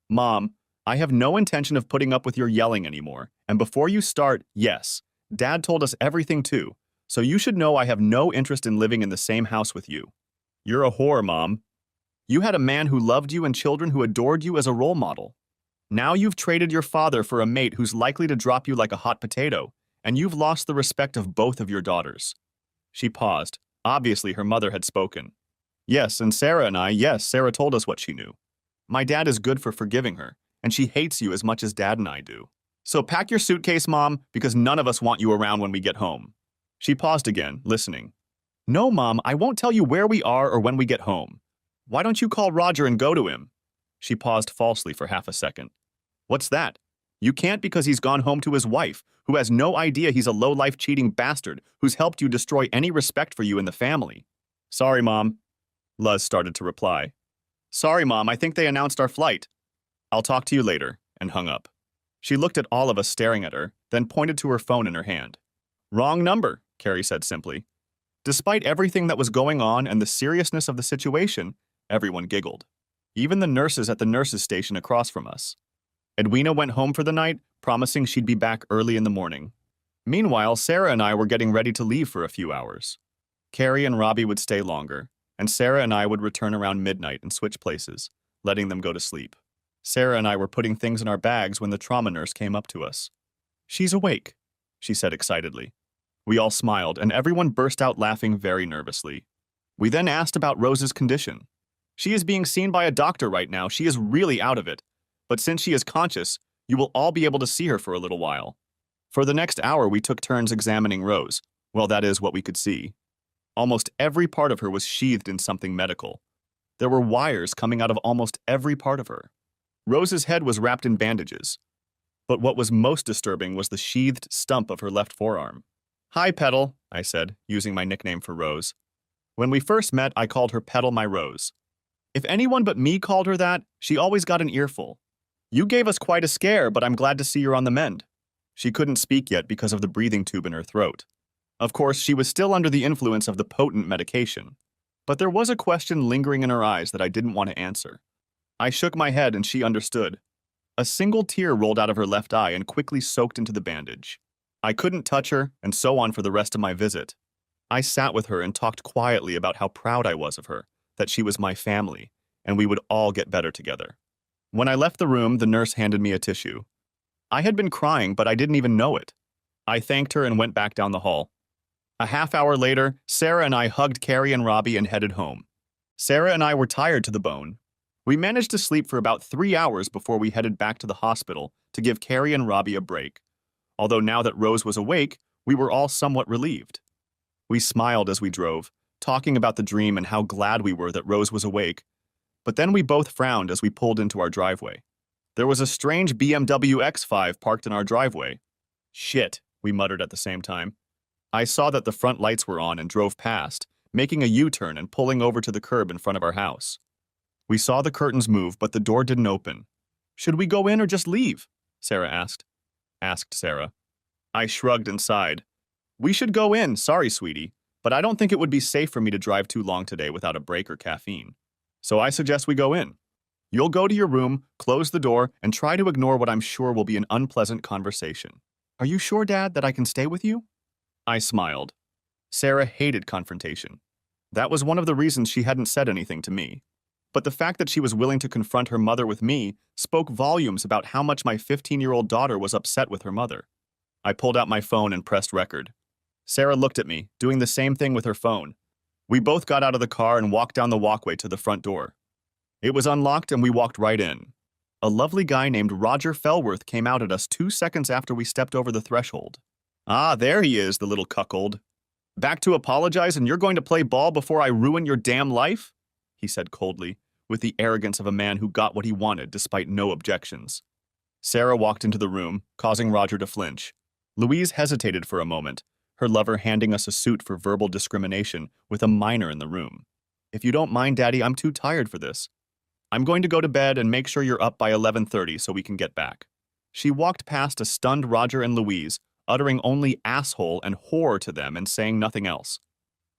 Mom, I have no intention of putting up with your yelling anymore, and before you start, yes, Dad told us everything too, so you should know I have no interest in living in the same house with you. You're a whore, Mom. You had a man who loved you and children who adored you as a role model. Now you've traded your father for a mate who's likely to drop you like a hot potato, and you've lost the respect of both of your daughters. She paused. Obviously, her mother had spoken. Yes, and Sarah and I, yes, Sarah told us what she knew. My dad is good for forgiving her, and she hates you as much as Dad and I do. So pack your suitcase, Mom, because none of us want you around when we get home. She paused again, listening. No, Mom, I won't tell you where we are or when we get home. Why don't you call Roger and go to him? She paused falsely for half a second. What's that? You can't because he's gone home to his wife, who has no idea he's a low-life cheating bastard who's helped you destroy any respect for you in the family. Sorry, Mom. Luz started to reply. Sorry, Mom, I think they announced our flight. I'll talk to you later, and hung up. She looked at all of us staring at her, then pointed to her phone in her hand. Wrong number, Carrie said simply. Despite everything that was going on and the seriousness of the situation, everyone giggled. Even the nurses at the nurses' station across from us. Edwina went home for the night, promising she'd be back early in the morning. Meanwhile, Sarah and I were getting ready to leave for a few hours. Carrie and Robbie would stay longer, and Sarah and I would return around midnight and switch places, letting them go to sleep. Sarah and I were putting things in our bags when the trauma nurse came up to us. She's awake, she said excitedly. We all smiled, and everyone burst out laughing very nervously. We then asked about Rose's condition. She is being seen by a doctor right now. She is really out of it. But since she is conscious, you will all be able to see her for a little while. For the next hour, we took turns examining Rose. Well, that is what we could see. Almost every part of her was sheathed in something medical. There were wires coming out of almost every part of her. Rose's head was wrapped in bandages. But what was most disturbing was the sheathed stump of her left forearm. Hi, Petal, I said, using my nickname for Rose. When we first met, I called her Petal my Rose. If anyone but me called her that, she always got an earful. You gave us quite a scare, but I'm glad to see you're on the mend. She couldn't speak yet because of the breathing tube in her throat. Of course, she was still under the influence of the potent medication. But there was a question lingering in her eyes that I didn't want to answer. I shook my head and she understood. A single tear rolled out of her left eye and quickly soaked into the bandage. I couldn't touch her, and so on for the rest of my visit. I sat with her and talked quietly about how proud I was of her, that she was my family, and we would all get better together. When I left the room, the nurse handed me a tissue. I had been crying, but I didn't even know it. I thanked her and went back down the hall. A half hour later, Sarah and I hugged Carrie and Robbie and headed home. Sarah and I were tired to the bone. We managed to sleep for about 3 hours before we headed back to the hospital to give Carrie and Robbie a break. Although now that Rose was awake, we were all somewhat relieved. We smiled as we drove, talking about the dream and how glad we were that Rose was awake. But then we both frowned as we pulled into our driveway. There was a strange BMW X5 parked in our driveway. Shit, we muttered at the same time. I saw that the front lights were on and drove past, making a U-turn and pulling over to the curb in front of our house. We saw the curtains move, but the door didn't open. Should we go in or just leave? Sarah asked Sarah. I shrugged and sighed. We should go in, sorry, sweetie, but I don't think it would be safe for me to drive too long today without a break or caffeine. So I suggest we go in. You'll go to your room, close the door, and try to ignore what I'm sure will be an unpleasant conversation. Are you sure, Dad, that I can stay with you? I smiled. Sarah hated confrontation. That was one of the reasons she hadn't said anything to me. But the fact that she was willing to confront her mother with me spoke volumes about how much my 15-year-old daughter was upset with her mother. I pulled out my phone and pressed record. Sarah looked at me, doing the same thing with her phone. We both got out of the car and walked down the walkway to the front door. It was unlocked and we walked right in. A lovely guy named Roger Fellworth came out at us 2 seconds after we stepped over the threshold. Ah, there he is, the little cuckold. Back to apologize and you're going to play ball before I ruin your damn life? He said coldly, with the arrogance of a man who got what he wanted despite no objections. Sarah walked into the room, causing Roger to flinch. Louise hesitated for a moment, her lover handing us a suit for verbal discrimination with a minor in the room. "If you don't mind, Daddy, I'm too tired for this. I'm going to go to bed and make sure you're up by 11:30 so we can get back." She walked past a stunned Roger and Louise, uttering only asshole and whore to them and saying nothing else.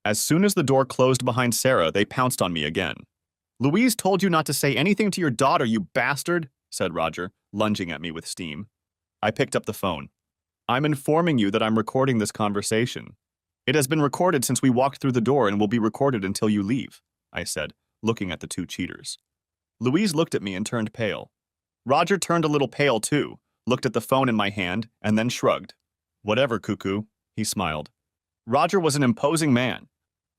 As soon as the door closed behind Sarah, they pounced on me again. "Louise told you not to say anything to your daughter, you bastard," said Roger, lunging at me with steam. I picked up the phone. "I'm informing you that I'm recording this conversation. It has been recorded since we walked through the door and will be recorded until you leave," I said, looking at the two cheaters. Louise looked at me and turned pale. Roger turned a little pale too, looked at the phone in my hand, and then shrugged. "Whatever, cuckoo," he smiled. Roger was an imposing man.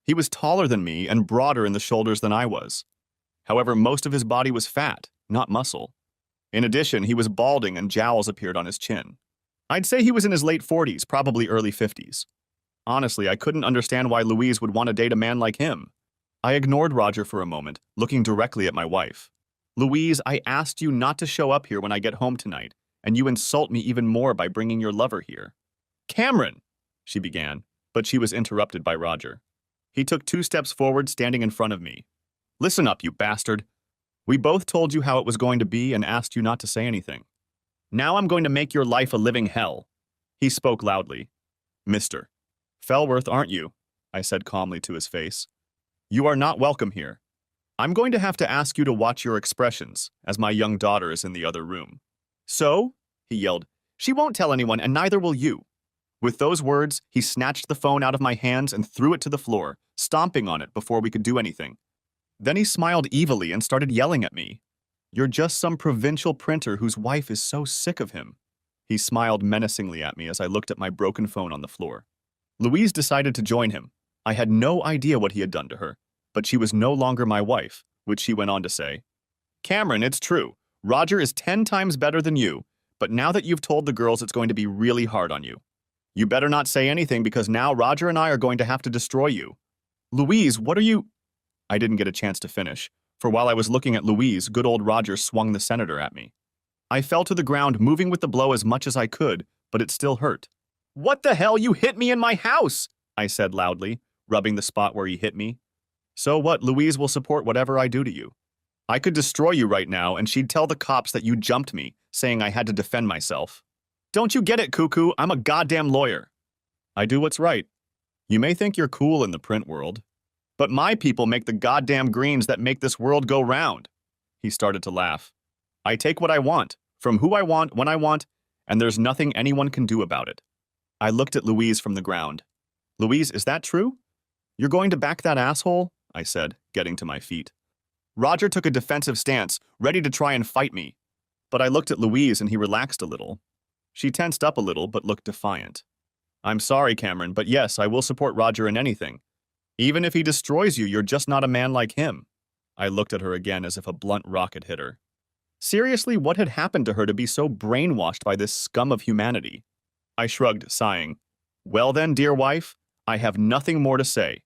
He was taller than me and broader in the shoulders than I was. However, most of his body was fat, not muscle. In addition, he was balding and jowls appeared on his chin. I'd say he was in his late 40s, probably early 50s. Honestly, I couldn't understand why Louise would want to date a man like him. I ignored Roger for a moment, looking directly at my wife. "Louise, I asked you not to show up here when I get home tonight, and you insult me even more by bringing your lover here." "Cameron," she began, but she was interrupted by Roger. He took 2 steps forward, standing in front of me. "Listen up, you bastard. We both told you how it was going to be and asked you not to say anything. Now I'm going to make your life a living hell." He spoke loudly. "Mr. Fellworth, aren't you?" I said calmly to his face. "You are not welcome here. I'm going to have to ask you to watch your expressions, as my young daughter is in the other room." "So?" he yelled. "She won't tell anyone, and neither will you." With those words, he snatched the phone out of my hands and threw it to the floor, stomping on it before we could do anything. Then he smiled evilly and started yelling at me. "You're just some provincial printer whose wife is so sick of him." He smiled menacingly at me as I looked at my broken phone on the floor. Louise decided to join him. I had no idea what he had done to her, but she was no longer my wife, which she went on to say. "Cameron, it's true. Roger is 10 times better than you, but now that you've told the girls, it's going to be really hard on you. You better not say anything because now Roger and I are going to have to destroy you." "Louise, what are you—" I didn't get a chance to finish, for while I was looking at Louise, good old Roger swung the senator at me. I fell to the ground, moving with the blow as much as I could, but it still hurt. "What the hell? You hit me in my house!" I said loudly, rubbing the spot where he hit me. "So what? Louise will support whatever I do to you. I could destroy you right now, and she'd tell the cops that you jumped me, saying I had to defend myself. Don't you get it, cuckoo? I'm a goddamn lawyer. I do what's right. You may think you're cool in the print world, but my people make the goddamn greens that make this world go round." He started to laugh. "I take what I want, from who I want, when I want, and there's nothing anyone can do about it." I looked at Louise from the ground. "Louise, is that true? You're going to back that asshole?" I said, getting to my feet. Roger took a defensive stance, ready to try and fight me. But I looked at Louise and he relaxed a little. She tensed up a little but looked defiant. "I'm sorry, Cameron, but yes, I will support Roger in anything. Even if he destroys you, you're just not a man like him." I looked at her again as if a blunt rocket hit her. Seriously, what had happened to her to be so brainwashed by this scum of humanity? I shrugged, sighing. "Well then, dear wife, I have nothing more to say.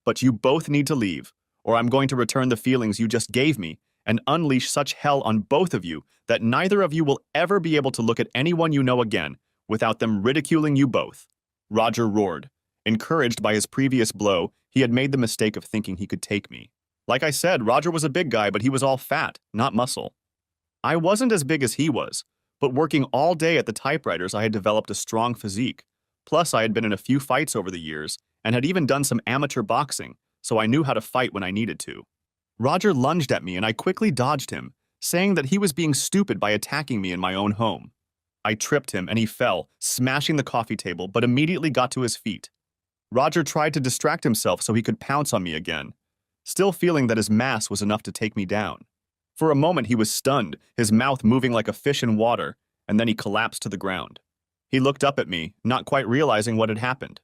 But you both need to leave, or I'm going to return the feelings you just gave me and unleash such hell on both of you that neither of you will ever be able to look at anyone you know again without them ridiculing you both." Roger roared. Encouraged by his previous blow, he had made the mistake of thinking he could take me. Like I said, Roger was a big guy, but he was all fat, not muscle. I wasn't as big as he was, but working all day at the typewriters, I had developed a strong physique. Plus, I had been in a few fights over the years and had even done some amateur boxing, so I knew how to fight when I needed to. Roger lunged at me and I quickly dodged him, saying that he was being stupid by attacking me in my own home. I tripped him and he fell, smashing the coffee table, but immediately got to his feet. Roger tried to distract himself so he could pounce on me again, still feeling that his mass was enough to take me down. For a moment he was stunned, his mouth moving like a fish in water, and then he collapsed to the ground. He looked up at me, not quite realizing what had happened.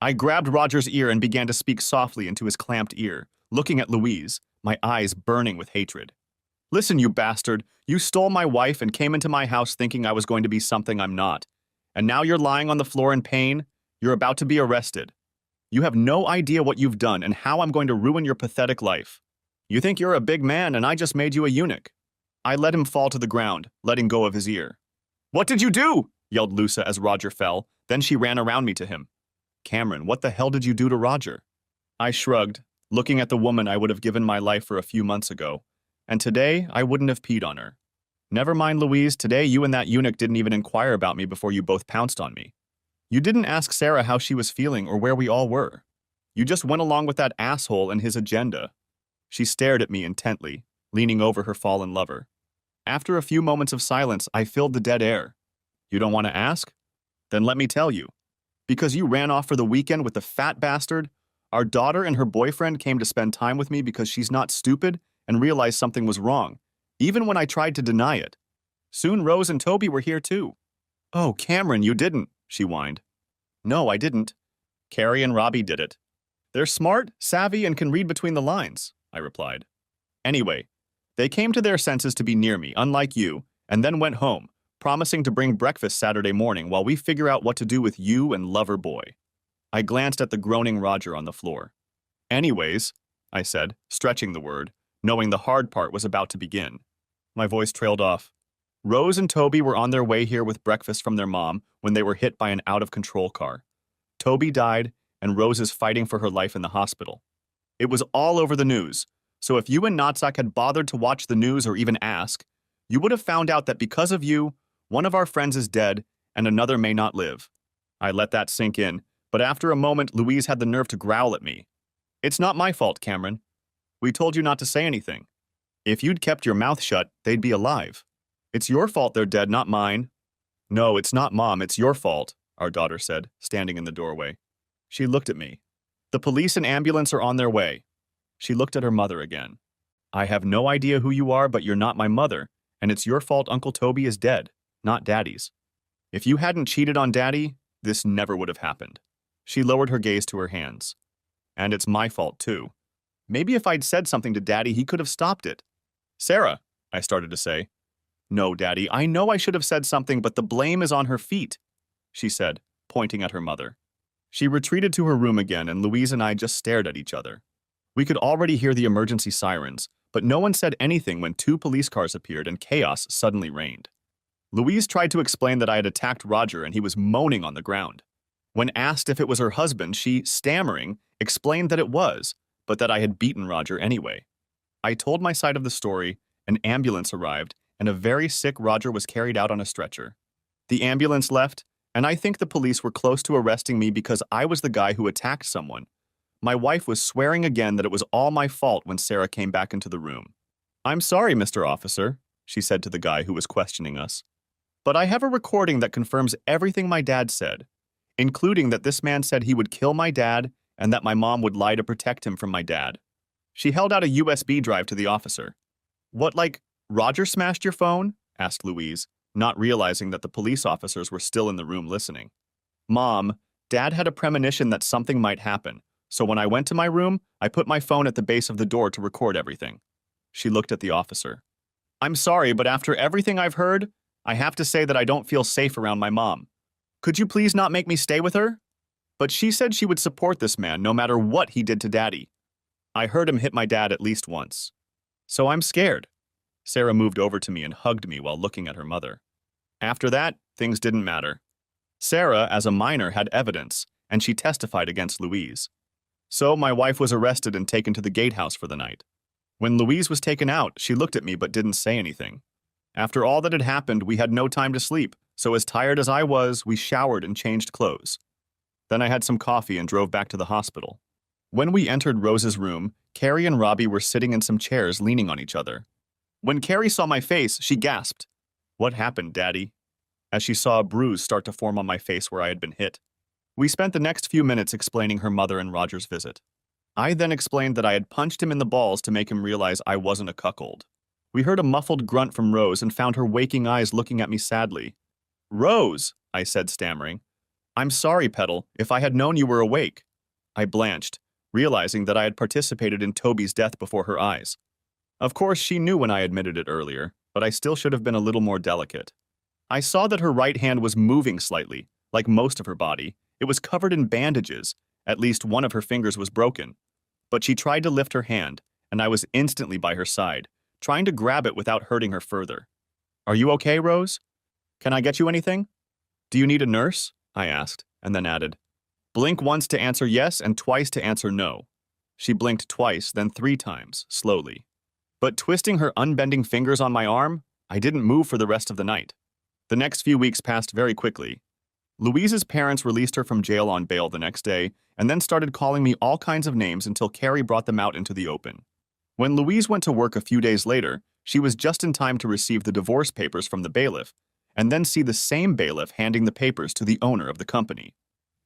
I grabbed Roger's ear and began to speak softly into his clamped ear, looking at Louise, my eyes burning with hatred. "Listen, you bastard, you stole my wife and came into my house thinking I was going to be something I'm not. And now you're lying on the floor in pain. You're about to be arrested. You have no idea what you've done and how I'm going to ruin your pathetic life. You think you're a big man and I just made you a eunuch. I let him fall to the ground, letting go of his ear. What did you do? Yelled Lusa as Roger fell. Then she ran around me to him. Cameron, what the hell did you do to Roger? I shrugged, looking at the woman I would have given my life for a few months ago. And today, I wouldn't have peed on her. Never mind, Louise, today you and that eunuch didn't even inquire about me before you both pounced on me. You didn't ask Sarah how she was feeling or where we all were. You just went along with that asshole and his agenda. She stared at me intently, leaning over her fallen lover. After a few moments of silence, I filled the dead air. You don't want to ask? Then let me tell you. Because you ran off for the weekend with the fat bastard, our daughter and her boyfriend came to spend time with me because she's not stupid and realized something was wrong, even when I tried to deny it. Soon Rose and Toby were here too. Oh, Cameron, you didn't, she whined. No, I didn't. Carrie and Robbie did it. They're smart, savvy, and can read between the lines, I replied. Anyway, they came to their senses to be near me, unlike you, and then went home, promising to bring breakfast Saturday morning while we figure out what to do with you and lover boy. I glanced at the groaning Roger on the floor. Anyways, I said, stretching the word, knowing the hard part was about to begin. My voice trailed off. Rose and Toby were on their way here with breakfast from their mom when they were hit by an out-of-control car. Toby died, and Rose is fighting for her life in the hospital. It was all over the news, so if you and Natsak had bothered to watch the news or even ask, you would have found out that because of you, one of our friends is dead and another may not live. I let that sink in, but after a moment, Louise had the nerve to growl at me. It's not my fault, Cameron. We told you not to say anything. If you'd kept your mouth shut, they'd be alive. It's your fault they're dead, not mine. No, it's not, Mom, it's your fault, our daughter said, standing in the doorway. She looked at me. The police and ambulance are on their way. She looked at her mother again. I have no idea who you are, but you're not my mother, and it's your fault Uncle Toby is dead, not Daddy's. If you hadn't cheated on Daddy, this never would have happened. She lowered her gaze to her hands. And it's my fault, too. Maybe if I'd said something to Daddy, he could have stopped it. Sarah, I started to say. No, Daddy, I know I should have said something, but the blame is on her feet, she said, pointing at her mother. She retreated to her room again, and Louise and I just stared at each other. We could already hear the emergency sirens, but no one said anything when 2 police cars appeared and chaos suddenly reigned. Louise tried to explain that I had attacked Roger and he was moaning on the ground. When asked if it was her husband, she, stammering, explained that it was, but that I had beaten Roger anyway. I told my side of the story, an ambulance arrived, and a very sick Roger was carried out on a stretcher. The ambulance left, and I think the police were close to arresting me because I was the guy who attacked someone. My wife was swearing again that it was all my fault when Sarah came back into the room. I'm sorry, Mr. Officer, she said to the guy who was questioning us. But I have a recording that confirms everything my dad said, including that this man said he would kill my dad and that my mom would lie to protect him from my dad. She held out a USB drive to the officer. What, like, Roger smashed your phone? Asked Louise, not realizing that the police officers were still in the room listening. Mom, Dad had a premonition that something might happen, so when I went to my room, I put my phone at the base of the door to record everything. She looked at the officer. I'm sorry, but after everything I've heard, I have to say that I don't feel safe around my mom. Could you please not make me stay with her? But she said she would support this man no matter what he did to Daddy. I heard him hit my dad at least once. So I'm scared. Sarah moved over to me and hugged me while looking at her mother. After that, things didn't matter. Sarah, as a minor, had evidence, and she testified against Louise. So my wife was arrested and taken to the gatehouse for the night. When Louise was taken out, she looked at me but didn't say anything. After all that had happened, we had no time to sleep, so as tired as I was, we showered and changed clothes. Then I had some coffee and drove back to the hospital. When we entered Rose's room, Carrie and Robbie were sitting in some chairs leaning on each other. When Carrie saw my face, she gasped. What happened, Daddy? As she saw a bruise start to form on my face where I had been hit. We spent the next few minutes explaining her mother and Roger's visit. I then explained that I had punched him in the balls to make him realize I wasn't a cuckold. We heard a muffled grunt from Rose and found her waking eyes looking at me sadly. Rose, I said, stammering. I'm sorry, Petal, if I had known you were awake. I blanched, realizing that I had participated in Toby's death before her eyes. Of course, she knew when I admitted it earlier, but I still should have been a little more delicate. I saw that her right hand was moving slightly, like most of her body. It was covered in bandages, at least one of her fingers was broken. But she tried to lift her hand, and I was instantly by her side, trying to grab it without hurting her further. "Are you okay, Rose? Can I get you anything? Do you need a nurse?" I asked, and then added, "Blink once to answer yes and twice to answer no." She blinked twice, then 3 times, slowly. But twisting her unbending fingers on my arm, I didn't move for the rest of the night. The next few weeks passed very quickly. Louise's parents released her from jail on bail the next day, and then started calling me all kinds of names until Carrie brought them out into the open. When Louise went to work a few days later, she was just in time to receive the divorce papers from the bailiff, and then see the same bailiff handing the papers to the owner of the company.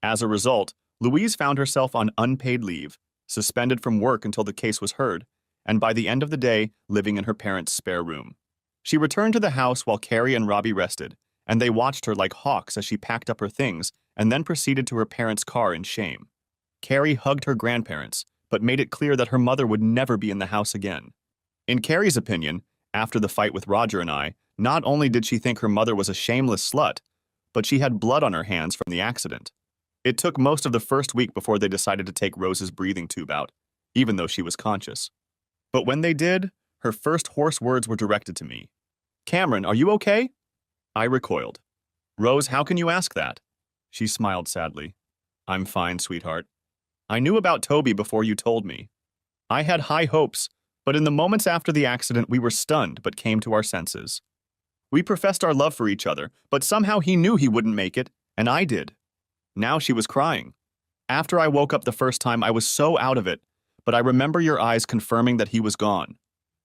As a result, Louise found herself on unpaid leave, suspended from work until the case was heard, and by the end of the day, living in her parents' spare room. She returned to the house while Carrie and Robbie rested, and they watched her like hawks as she packed up her things and then proceeded to her parents' car in shame. Carrie hugged her grandparents, but made it clear that her mother would never be in the house again. In Carrie's opinion, after the fight with Roger and I, not only did she think her mother was a shameless slut, but she had blood on her hands from the accident. It took most of the first week before they decided to take Rose's breathing tube out, even though she was conscious. But when they did, her first hoarse words were directed to me. "Cameron, are you okay?" I recoiled. "Rose, how can you ask that?" She smiled sadly. "I'm fine, sweetheart. I knew about Toby before you told me. I had high hopes, but in the moments after the accident we were stunned but came to our senses. We professed our love for each other, but somehow he knew he wouldn't make it, and I did." Now she was crying. "After I woke up the first time, I was so out of it, but I remember your eyes confirming that he was gone."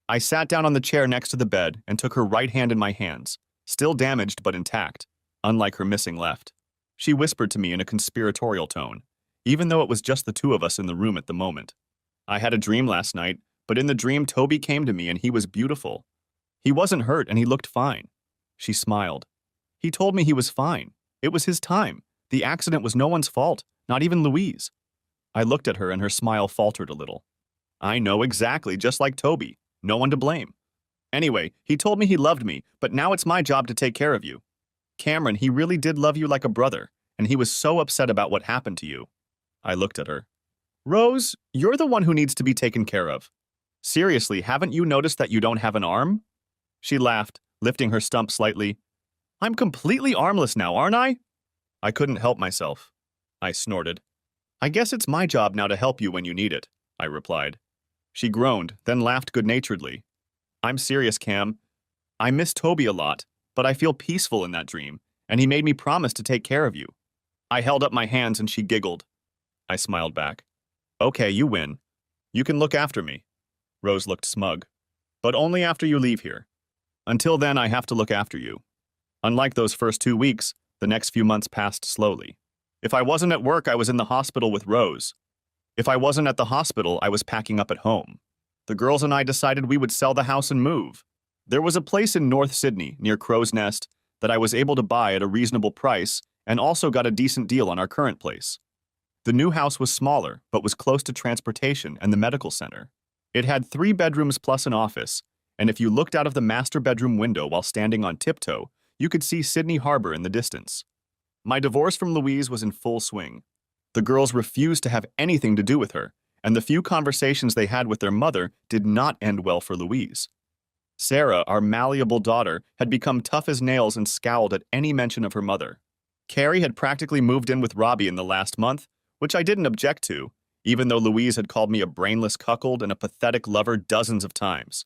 I sat down on the chair next to the bed and took her right hand in my hands, still damaged but intact, unlike her missing left. She whispered to me in a conspiratorial tone, even though it was just the two of us in the room at the moment. "I had a dream last night, but in the dream Toby came to me and he was beautiful. He wasn't hurt and he looked fine." She smiled. "He told me he was fine. It was his time. The accident was no one's fault, not even Louise." I looked at her and her smile faltered a little. "I know exactly, just like Toby. No one to blame. Anyway, he told me he loved me, but now it's my job to take care of you. Cameron, he really did love you like a brother, and he was so upset about what happened to you." I looked at her. "Rose, you're the one who needs to be taken care of. Seriously, haven't you noticed that you don't have an arm?" She laughed, lifting her stump slightly. "I'm completely armless now, aren't I?" I couldn't help myself. I snorted. "I guess it's my job now to help you when you need it," I replied. She groaned, then laughed good-naturedly. "I'm serious, Cam. I miss Toby a lot, but I feel peaceful in that dream, and he made me promise to take care of you." I held up my hands and she giggled. I smiled back. "Okay, you win. You can look after me." Rose looked smug. "But only after you leave here. Until then, I have to look after you." Unlike those first 2 weeks, the next few months passed slowly. If I wasn't at work, I was in the hospital with Rose. If I wasn't at the hospital, I was packing up at home. The girls and I decided we would sell the house and move. There was a place in North Sydney, near Crow's Nest, that I was able to buy at a reasonable price and also got a decent deal on our current place. The new house was smaller, but was close to transportation and the medical center. It had 3 bedrooms plus an office, and if you looked out of the master bedroom window while standing on tiptoe, you could see Sydney Harbor in the distance. My divorce from Louise was in full swing. The girls refused to have anything to do with her, and the few conversations they had with their mother did not end well for Louise. Sarah, our malleable daughter, had become tough as nails and scowled at any mention of her mother. Carrie had practically moved in with Robbie in the last month, which I didn't object to, even though Louise had called me a brainless cuckold and a pathetic lover dozens of times.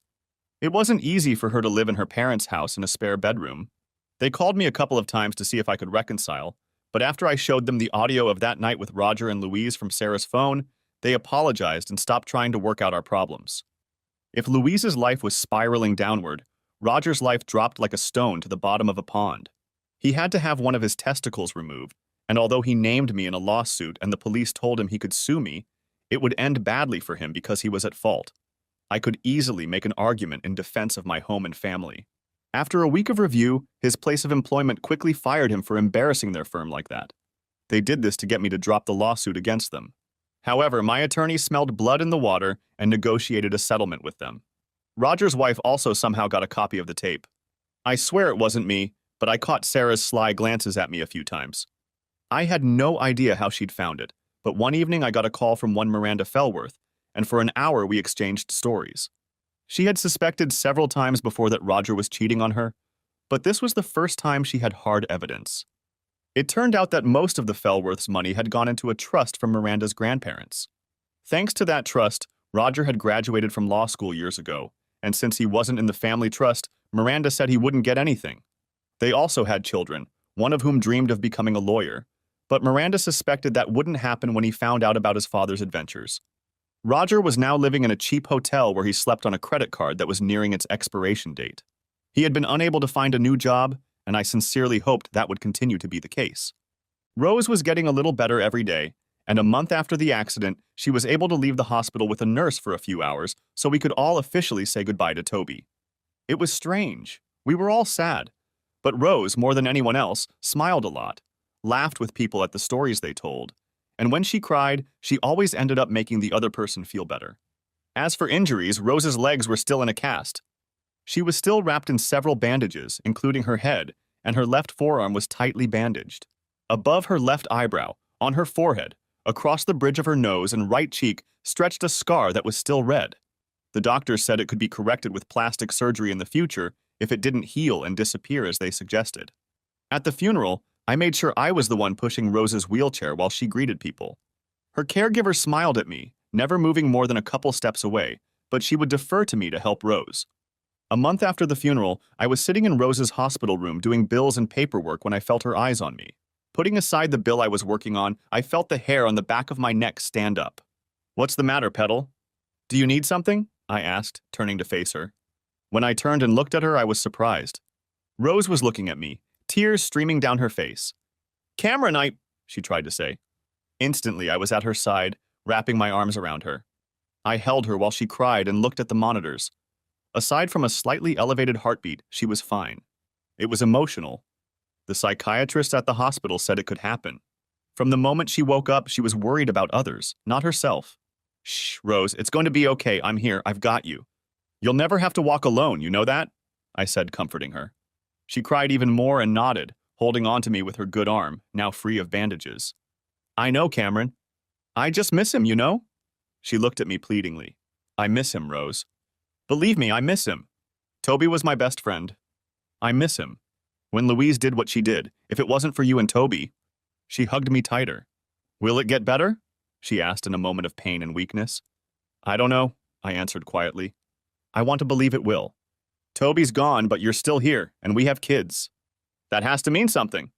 It wasn't easy for her to live in her parents' house in a spare bedroom. They called me a couple of times to see if I could reconcile, but after I showed them the audio of that night with Roger and Louise from Sarah's phone, they apologized and stopped trying to work out our problems. If Louise's life was spiraling downward, Roger's life dropped like a stone to the bottom of a pond. He had to have one of his testicles removed, and although he named me in a lawsuit and the police told him he could sue me, it would end badly for him because he was at fault. I could easily make an argument in defense of my home and family. After a week of review, his place of employment quickly fired him for embarrassing their firm like that. They did this to get me to drop the lawsuit against them. However, my attorney smelled blood in the water and negotiated a settlement with them. Roger's wife also somehow got a copy of the tape. I swear it wasn't me, but I caught Sarah's sly glances at me a few times. I had no idea how she'd found it, but one evening I got a call from one Miranda Fellworth, and for an hour we exchanged stories. She had suspected several times before that Roger was cheating on her, but this was the first time she had hard evidence. It turned out that most of the Fellworths' money had gone into a trust from Miranda's grandparents. Thanks to that trust, Roger had graduated from law school years ago, and since he wasn't in the family trust, Miranda said he wouldn't get anything. They also had children, one of whom dreamed of becoming a lawyer, but Miranda suspected that wouldn't happen when he found out about his father's adventures. Roger was now living in a cheap hotel where he slept on a credit card that was nearing its expiration date. He had been unable to find a new job, and I sincerely hoped that would continue to be the case. Rose was getting a little better every day, and a month after the accident, she was able to leave the hospital with a nurse for a few hours so we could all officially say goodbye to Toby. It was strange. We were all sad. But Rose, more than anyone else, smiled a lot, laughed with people at the stories they told, and when she cried, she always ended up making the other person feel better. As for injuries, Rose's legs were still in a cast. She was still wrapped in several bandages, including her head, and her left forearm was tightly bandaged. Above her left eyebrow, on her forehead, across the bridge of her nose and right cheek stretched a scar that was still red. The doctors said it could be corrected with plastic surgery in the future if it didn't heal and disappear as they suggested. At the funeral, I made sure I was the one pushing Rose's wheelchair while she greeted people. Her caregiver smiled at me, never moving more than a couple steps away, but she would defer to me to help Rose. A month after the funeral, I was sitting in Rose's hospital room doing bills and paperwork when I felt her eyes on me. Putting aside the bill I was working on, I felt the hair on the back of my neck stand up. "What's the matter, Petal? Do you need something?" I asked, turning to face her. When I turned and looked at her, I was surprised. Rose was looking at me, tears streaming down her face. "Cameron, she tried to say. Instantly, I was at her side, wrapping my arms around her. I held her while she cried and looked at the monitors. Aside from a slightly elevated heartbeat, she was fine. It was emotional. The psychiatrist at the hospital said it could happen. From the moment she woke up, she was worried about others, not herself. "Shh, Rose, it's going to be okay. I'm here. I've got you. You'll never have to walk alone, you know that?" I said, comforting her. She cried even more and nodded, holding on to me with her good arm, now free of bandages. "I know, Cameron. I just miss him, you know?" She looked at me pleadingly. "I miss him, Rose. Believe me, I miss him. Toby was my best friend. I miss him. When Louise did what she did, if it wasn't for you and Toby..." She hugged me tighter. "Will it get better?" she asked in a moment of pain and weakness. "I don't know," I answered quietly. "I want to believe it will. Toby's gone, but you're still here, and we have kids. That has to mean something."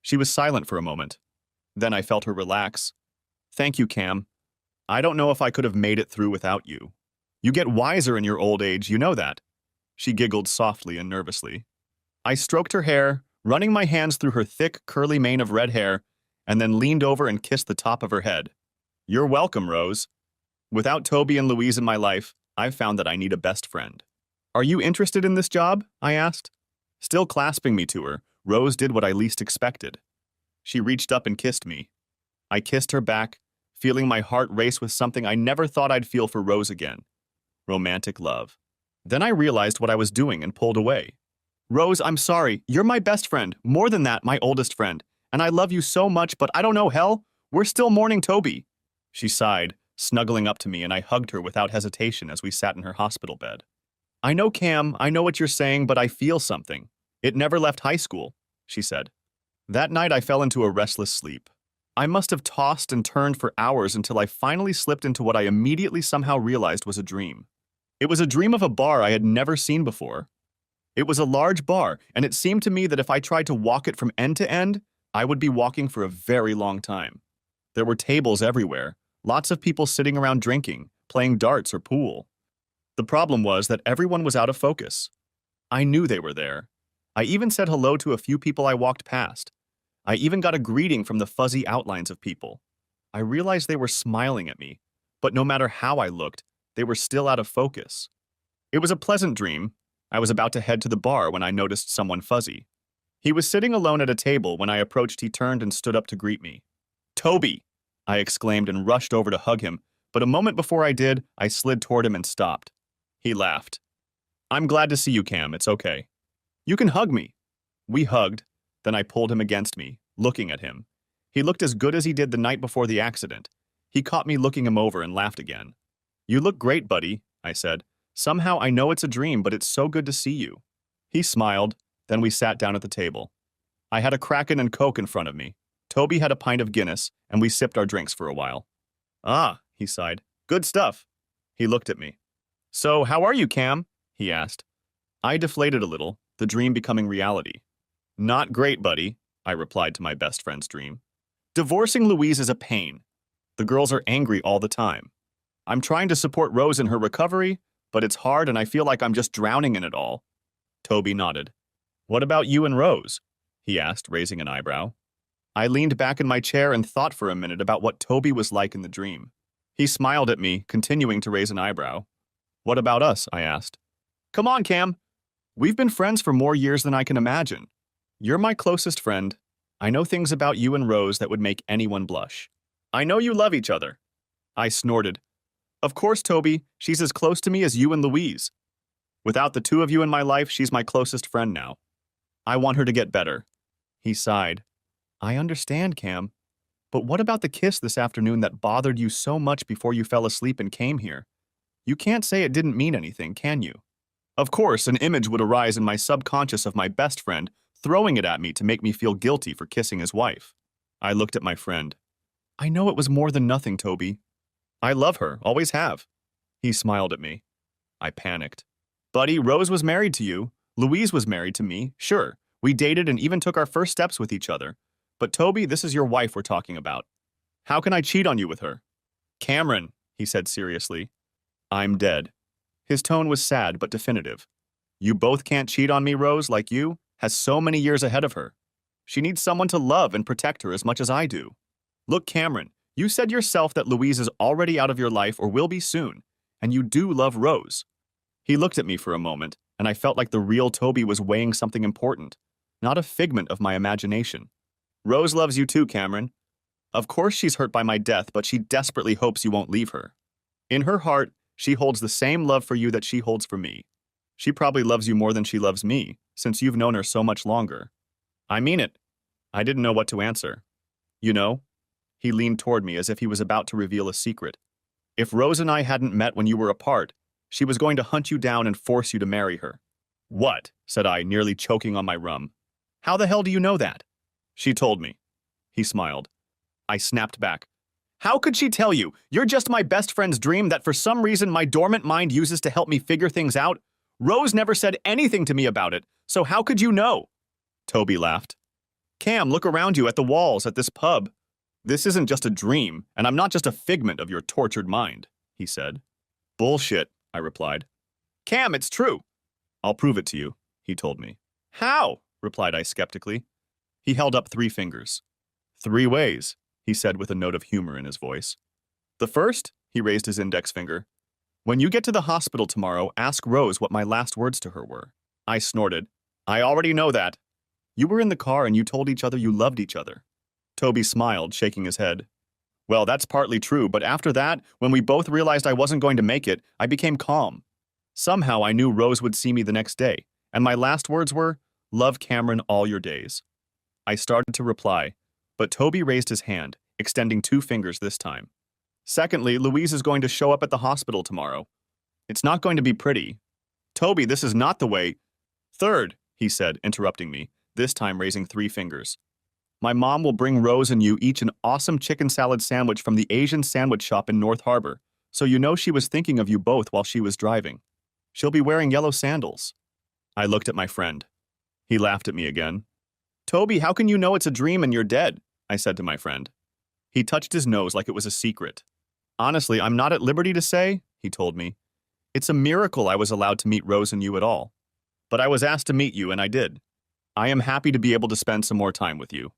She was silent for a moment. Then I felt her relax. "Thank you, Cam. I don't know if I could have made it through without you. You get wiser in your old age, you know that." She giggled softly and nervously. I stroked her hair, running my hands through her thick, curly mane of red hair, and then leaned over and kissed the top of her head. "You're welcome, Rose. Without Toby and Louise in my life, I've found that I need a best friend." "Are you interested in this job?" I asked. Still clasping me to her, Rose did what I least expected. She reached up and kissed me. I kissed her back, feeling my heart race with something I never thought I'd feel for Rose again. Romantic love. Then I realized what I was doing and pulled away. "Rose, I'm sorry. You're my best friend. More than that, my oldest friend. And I love you so much, but I don't know, hell. We're still mourning Toby." She sighed, snuggling up to me, and I hugged her without hesitation as we sat in her hospital bed. "I know, Cam, I know what you're saying, but I feel something. It never left high school," she said. That night I fell into a restless sleep. I must have tossed and turned for hours until I finally slipped into what I immediately somehow realized was a dream. It was a dream of a bar I had never seen before. It was a large bar, and it seemed to me that if I tried to walk it from end to end, I would be walking for a very long time. There were tables everywhere, lots of people sitting around drinking, playing darts or pool. The problem was that everyone was out of focus. I knew they were there. I even said hello to a few people I walked past. I even got a greeting from the fuzzy outlines of people. I realized they were smiling at me, but no matter how I looked, they were still out of focus. It was a pleasant dream. I was about to head to the bar when I noticed someone fuzzy. He was sitting alone at a table. When I approached, he turned and stood up to greet me. "Toby!" I exclaimed and rushed over to hug him, but a moment before I did, I slid toward him and stopped. He laughed. "I'm glad to see you, Cam. It's okay. You can hug me." We hugged, then I pulled him against me, looking at him. He looked as good as he did the night before the accident. He caught me looking him over and laughed again. You look great, buddy, I said. Somehow I know it's a dream, but it's so good to see you. He smiled, then we sat down at the table. I had a Kraken and Coke in front of me. Toby had a pint of Guinness, and we sipped our drinks for a while. Ah, he sighed. Good stuff. He looked at me. So, how are you, Cam? He asked. I deflated a little, the dream becoming reality. Not great, buddy, I replied to my best friend's dream. Divorcing Louise is a pain. The girls are angry all the time. I'm trying to support Rose in her recovery, but it's hard and I feel like I'm just drowning in it all. Toby nodded. What about you and Rose? He asked, raising an eyebrow. I leaned back in my chair and thought for a minute about what Toby was like in the dream. He smiled at me, continuing to raise an eyebrow. What about us? I asked. Come on, Cam. We've been friends for more years than I can imagine. You're my closest friend. I know things about you and Rose that would make anyone blush. I know you love each other. I snorted. Of course, Toby, she's as close to me as you and Louise. Without the two of you in my life, she's my closest friend now. I want her to get better. He sighed. I understand, Cam. But what about the kiss this afternoon that bothered you so much before you fell asleep and came here? You can't say it didn't mean anything, can you? Of course, an image would arise in my subconscious of my best friend throwing it at me to make me feel guilty for kissing his wife. I looked at my friend. I know it was more than nothing, Toby. I love her, always have. He smiled at me. I panicked. Buddy, Rose was married to you. Louise was married to me, sure. We dated and even took our first steps with each other. But Toby, this is your wife we're talking about. How can I cheat on you with her? Cameron, he said seriously. I'm dead. His tone was sad but definitive. You both can't cheat on me, Rose, like you, has so many years ahead of her. She needs someone to love and protect her as much as I do. Look, Cameron, you said yourself that Louise is already out of your life or will be soon, and you do love Rose. He looked at me for a moment, and I felt like the real Toby was weighing something important, not a figment of my imagination. Rose loves you too, Cameron. Of course she's hurt by my death, but she desperately hopes you won't leave her. In her heart, she holds the same love for you that she holds for me. She probably loves you more than she loves me, since you've known her so much longer. I mean it. I didn't know what to answer. You know? He leaned toward me as if he was about to reveal a secret. If Rose and I hadn't met when you were apart, she was going to hunt you down and force you to marry her. What? Said I, nearly choking on my rum. How the hell do you know that? She told me. He smiled. I snapped back. How could she tell you? You're just my best friend's dream that for some reason my dormant mind uses to help me figure things out. Rose never said anything to me about it, so how could you know? Toby laughed. Cam, look around you at the walls at this pub. This isn't just a dream, and I'm not just a figment of your tortured mind, he said. Bullshit, I replied. Cam, it's true. I'll prove it to you, he told me. How? Replied I skeptically. He held up 3 fingers. 3 ways, he said with a note of humor in his voice. The first, he raised his index finger. When you get to the hospital tomorrow, ask Rose what my last words to her were. I snorted. I already know that. You were in the car and you told each other you loved each other. Toby smiled, shaking his head. Well, that's partly true, but after that, when we both realized I wasn't going to make it, I became calm. Somehow I knew Rose would see me the next day, and my last words were, love Cameron all your days. I started to reply, but Toby raised his hand, extending 2 fingers this time. Secondly, Louise is going to show up at the hospital tomorrow. It's not going to be pretty. Toby, this is not the way. Third, he said, interrupting me, this time raising 3 fingers. My mom will bring Rose and you each an awesome chicken salad sandwich from the Asian sandwich shop in North Harbor, so you know she was thinking of you both while she was driving. She'll be wearing yellow sandals. I looked at my friend. He laughed at me again. Toby, how can you know it's a dream and you're dead? I said to my friend. He touched his nose like it was a secret. Honestly, I'm not at liberty to say, he told me. It's a miracle I was allowed to meet Rose and you at all. But I was asked to meet you and I did. I am happy to be able to spend some more time with you.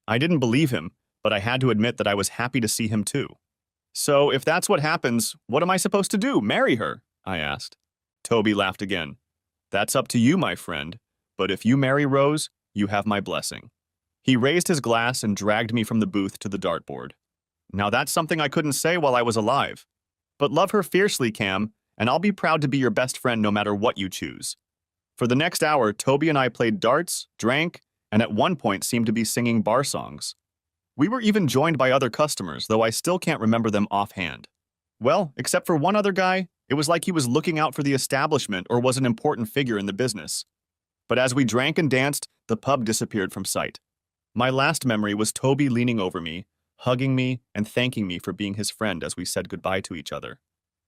I didn't believe him, but I had to admit that I was happy to see him too. So if that's what happens, what am I supposed to do? Marry her? I asked. Toby laughed again. That's up to you, my friend. But if you marry Rose, you have my blessing. He raised his glass and dragged me from the booth to the dartboard. Now that's something I couldn't say while I was alive. But love her fiercely, Cam, and I'll be proud to be your best friend no matter what you choose. For the next hour, Toby and I played darts, drank, and at one point seemed to be singing bar songs. We were even joined by other customers, though I still can't remember them offhand. Well, except for one other guy, it was like he was looking out for the establishment or was an important figure in the business. But as we drank and danced, the pub disappeared from sight. My last memory was Toby leaning over me, hugging me, and thanking me for being his friend as we said goodbye to each other.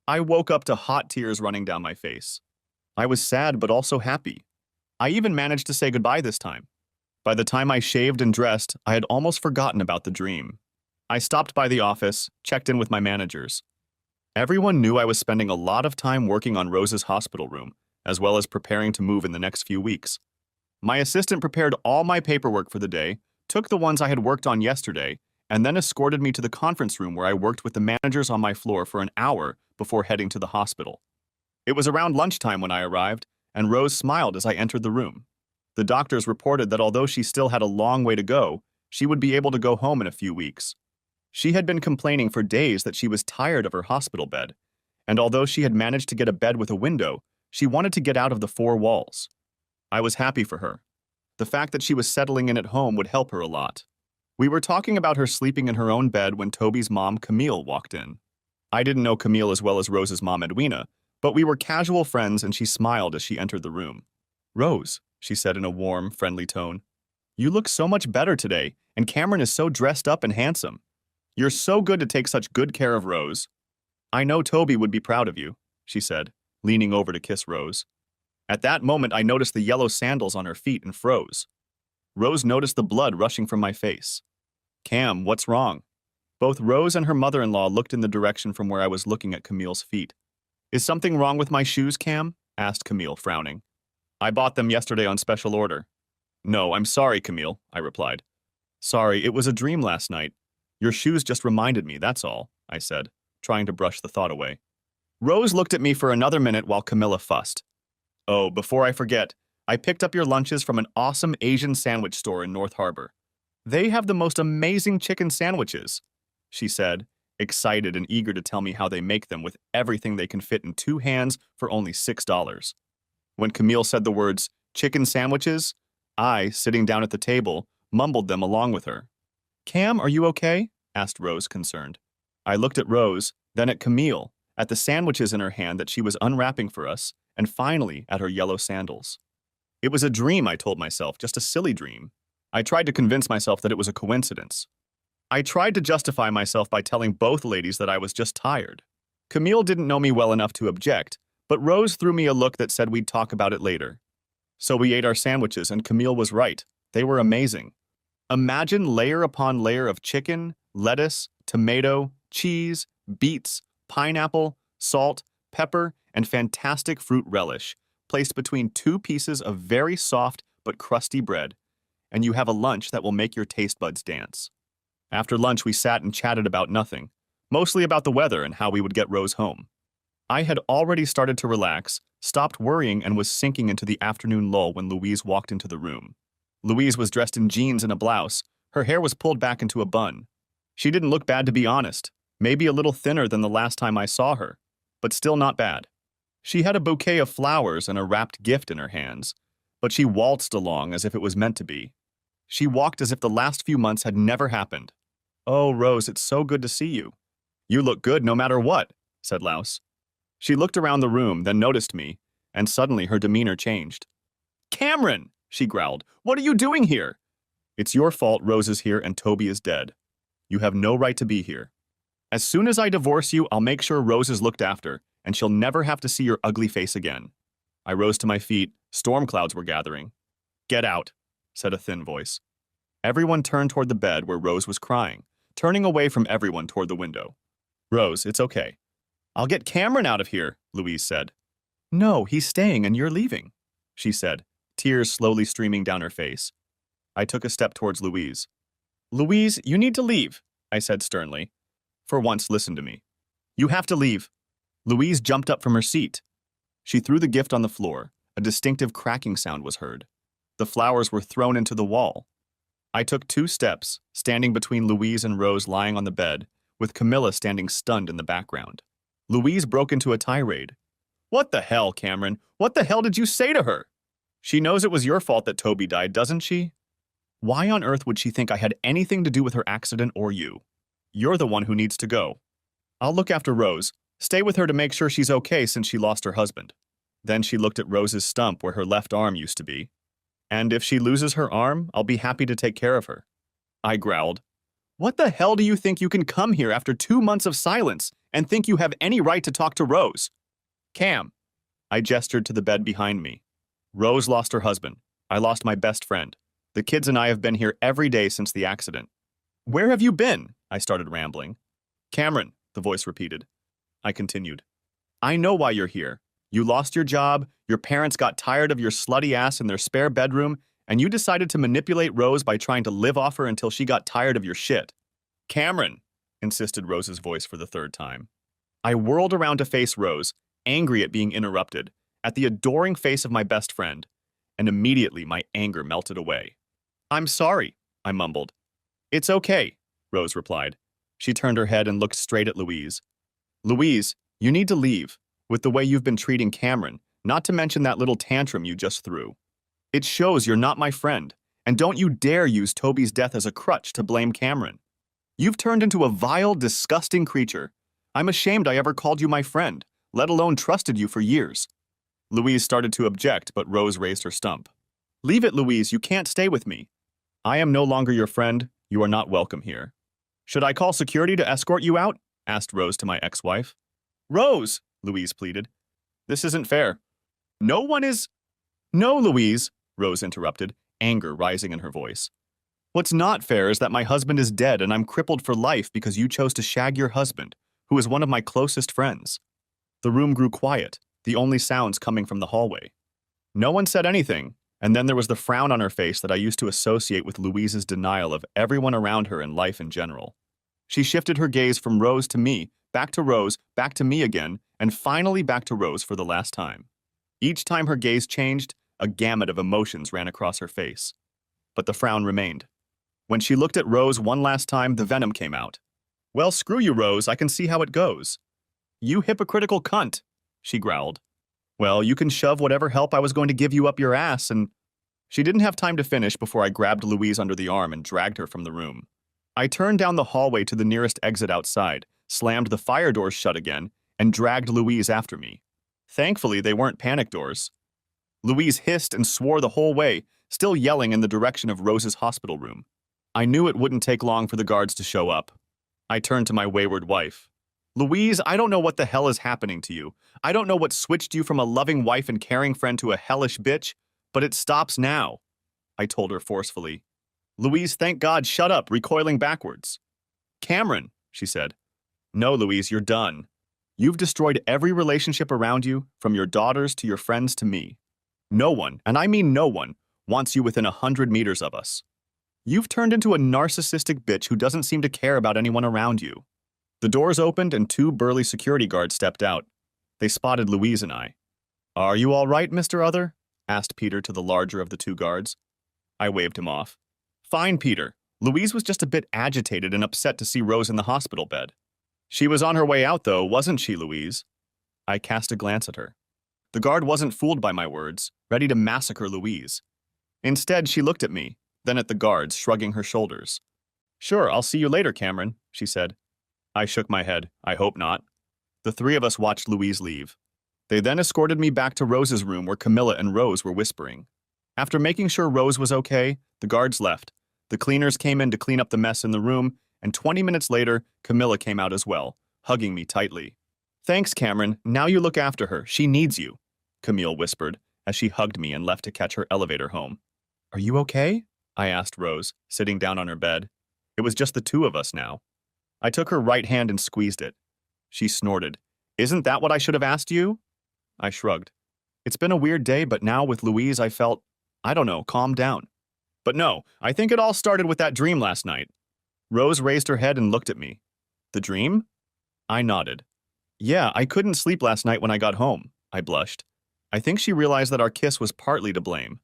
I woke up to hot tears running down my face. I was sad but also happy. I even managed to say goodbye this time. By the time I shaved and dressed, I had almost forgotten about the dream. I stopped by the office, checked in with my managers. Everyone knew I was spending a lot of time working on Rose's hospital room, as well as preparing to move in the next few weeks. My assistant prepared all my paperwork for the day, took the ones I had worked on yesterday, and then escorted me to the conference room where I worked with the managers on my floor for an hour before heading to the hospital. It was around lunchtime when I arrived, and Rose smiled as I entered the room. The doctors reported that although she still had a long way to go, she would be able to go home in a few weeks. She had been complaining for days that she was tired of her hospital bed, and although she had managed to get a bed with a window, she wanted to get out of the four walls. I was happy for her. The fact that she was settling in at home would help her a lot. We were talking about her sleeping in her own bed when Toby's mom, Camille, walked in. I didn't know Camille as well as Rose's mom, Edwina, but we were casual friends and she smiled as she entered the room. "Rose," she said in a warm, friendly tone, "you look so much better today, and Cameron is so dressed up and handsome. You're so good to take such good care of Rose. I know Toby would be proud of you," she said, leaning over to kiss Rose. At that moment, I noticed the yellow sandals on her feet and froze. Rose noticed the blood rushing from my face. "Cam, what's wrong?" Both Rose and her mother-in-law looked in the direction from where I was looking at Camille's feet. "Is something wrong with my shoes, Cam?" asked Camille, frowning. "I bought them yesterday on special order." "No, I'm sorry, Camille," I replied. "Sorry, it was a dream last night. Your shoes just reminded me, that's all," I said, trying to brush the thought away. Rose looked at me for another minute while Camilla fussed. "Oh, before I forget, I picked up your lunches from an awesome Asian sandwich store in North Harbor. They have the most amazing chicken sandwiches," she said, excited and eager to tell me how they make them with everything they can fit in 2 hands for only $6. When Camille said the words, "chicken sandwiches," I, sitting down at the table, mumbled them along with her. "Cam, are you okay?" asked Rose, concerned. I looked at Rose, then at Camille, at the sandwiches in her hand that she was unwrapping for us, and finally at her yellow sandals. It was a dream, I told myself, just a silly dream. I tried to convince myself that it was a coincidence. I tried to justify myself by telling both ladies that I was just tired. Camille didn't know me well enough to object, but Rose threw me a look that said we'd talk about it later. So we ate our sandwiches, and Camille was right. They were amazing. Imagine layer upon layer of chicken, lettuce, tomato, cheese, beets, pineapple, salt, pepper, and fantastic fruit relish, placed between 2 pieces of very soft but crusty bread, and you have a lunch that will make your taste buds dance. After lunch, we sat and chatted about nothing, mostly about the weather and how we would get Rose home. I had already started to relax, stopped worrying, and was sinking into the afternoon lull when Louise walked into the room. Louise was dressed in jeans and a blouse. Her hair was pulled back into a bun. She didn't look bad, to be honest, maybe a little thinner than the last time I saw her, but still not bad. She had a bouquet of flowers and a wrapped gift in her hands, but she waltzed along as if it was meant to be. She walked as if the last few months had never happened. "Oh, Rose, it's so good to see you." "You look good no matter what," said Louse. She looked around the room, then noticed me, and suddenly her demeanor changed. "Cameron!" she growled. "What are you doing here?" "It's your fault Rose is here and Toby is dead. You have no right to be here. As soon as I divorce you, I'll make sure Rose is looked after, and she'll never have to see your ugly face again." I rose to my feet. Storm clouds were gathering. "Get out," said a thin voice. Everyone turned toward the bed where Rose was crying, turning away from everyone toward the window. "Rose, it's okay." "I'll get Cameron out of here," Louise said. "No, he's staying and you're leaving," she said, tears slowly streaming down her face. I took a step towards Louise. "Louise, you need to leave," I said sternly. "For once, listen to me. You have to leave." Louise jumped up from her seat. She threw the gift on the floor. A distinctive cracking sound was heard. The flowers were thrown into the wall. I took 2 steps, standing between Louise and Rose lying on the bed, with Camilla standing stunned in the background. Louise broke into a tirade. "What the hell, Cameron? What the hell did you say to her? She knows it was your fault that Toby died, doesn't she? Why on earth would she think I had anything to do with her accident or you? You're the one who needs to go." I'll look after Rose. Stay with her to make sure she's okay since she lost her husband. Then she looked at Rose's stump where her left arm used to be. And if she loses her arm, I'll be happy to take care of her. I growled. What the hell do you think you can come here after 2 months of silence and think you have any right to talk to Rose? Cam. I gestured to the bed behind me. Rose lost her husband. I lost my best friend. The kids and I have been here every day since the accident. Where have you been? I started rambling. Cameron, the voice repeated. I continued. I know why you're here. You lost your job, your parents got tired of your slutty ass in their spare bedroom, and you decided to manipulate Rose by trying to live off her until she got tired of your shit. Cameron, insisted Rose's voice for the third time. I whirled around to face Rose, angry at being interrupted, at the adoring face of my best friend, and immediately my anger melted away. I'm sorry, I mumbled. It's okay, Rose replied. She turned her head and looked straight at Louise. Louise, you need to leave, with the way you've been treating Cameron, not to mention that little tantrum you just threw. It shows you're not my friend, and don't you dare use Toby's death as a crutch to blame Cameron. You've turned into a vile, disgusting creature. I'm ashamed I ever called you my friend, let alone trusted you for years. Louise started to object, but Rose raised her stump. Leave it, Louise, you can't stay with me. I am no longer your friend. You are not welcome here. Should I call security to escort you out? Asked Rose to my ex-wife. Rose, Louise pleaded. This isn't fair. No one is... No, Louise, Rose interrupted, anger rising in her voice. What's not fair is that my husband is dead and I'm crippled for life because you chose to shag your husband, who is one of my closest friends. The room grew quiet, the only sounds coming from the hallway. No one said anything, and then there was the frown on her face that I used to associate with Louise's denial of everyone around her and life in general. She shifted her gaze from Rose to me, back to Rose, back to me again, and finally back to Rose for the last time. Each time her gaze changed, a gamut of emotions ran across her face. But the frown remained. When she looked at Rose one last time, the venom came out. Well, screw you, Rose, I can see how it goes. You hypocritical cunt, she growled. Well, you can shove whatever help I was going to give you up your ass and... She didn't have time to finish before I grabbed Louise under the arm and dragged her from the room. I turned down the hallway to the nearest exit outside, slammed the fire doors shut again, and dragged Louise after me. Thankfully, they weren't panic doors. Louise hissed and swore the whole way, still yelling in the direction of Rose's hospital room. I knew it wouldn't take long for the guards to show up. I turned to my wayward wife. Louise, I don't know what the hell is happening to you. I don't know what switched you from a loving wife and caring friend to a hellish bitch, but it stops now, I told her forcefully. Louise, thank God, shut up, recoiling backwards. Cameron, she said. No, Louise, you're done. You've destroyed every relationship around you, from your daughters to your friends to me. No one, and I mean no one, wants you within 100 meters of us. You've turned into a narcissistic bitch who doesn't seem to care about anyone around you. The doors opened and 2 burly security guards stepped out. They spotted Louise and I. Are you all right, Mr. Other? Asked Peter to the larger of the 2 guards. I waved him off. Fine, Peter. Louise was just a bit agitated and upset to see Rose in the hospital bed. She was on her way out, though, wasn't she, Louise? I cast a glance at her. The guard wasn't fooled by my words, ready to massacre Louise. Instead, she looked at me, then at the guards, shrugging her shoulders. Sure, I'll see you later, Cameron, she said. I shook my head. I hope not. The 3 of us watched Louise leave. They then escorted me back to Rose's room where Camilla and Rose were whispering. After making sure Rose was okay, the guards left. The cleaners came in to clean up the mess in the room, and 20 minutes later, Camilla came out as well, hugging me tightly. Thanks, Cameron. Now you look after her. She needs you, Camille whispered as she hugged me and left to catch her elevator home. Are you okay? I asked Rose, sitting down on her bed. It was just the 2 of us now. I took her right hand and squeezed it. She snorted. Isn't that what I should have asked you? I shrugged. It's been a weird day, but now with Louise I felt, I don't know, calmed down. But no, I think it all started with that dream last night. Rose raised her head and looked at me. The dream? I nodded. Yeah, I couldn't sleep last night when I got home, I blushed. I think she realized that our kiss was partly to blame.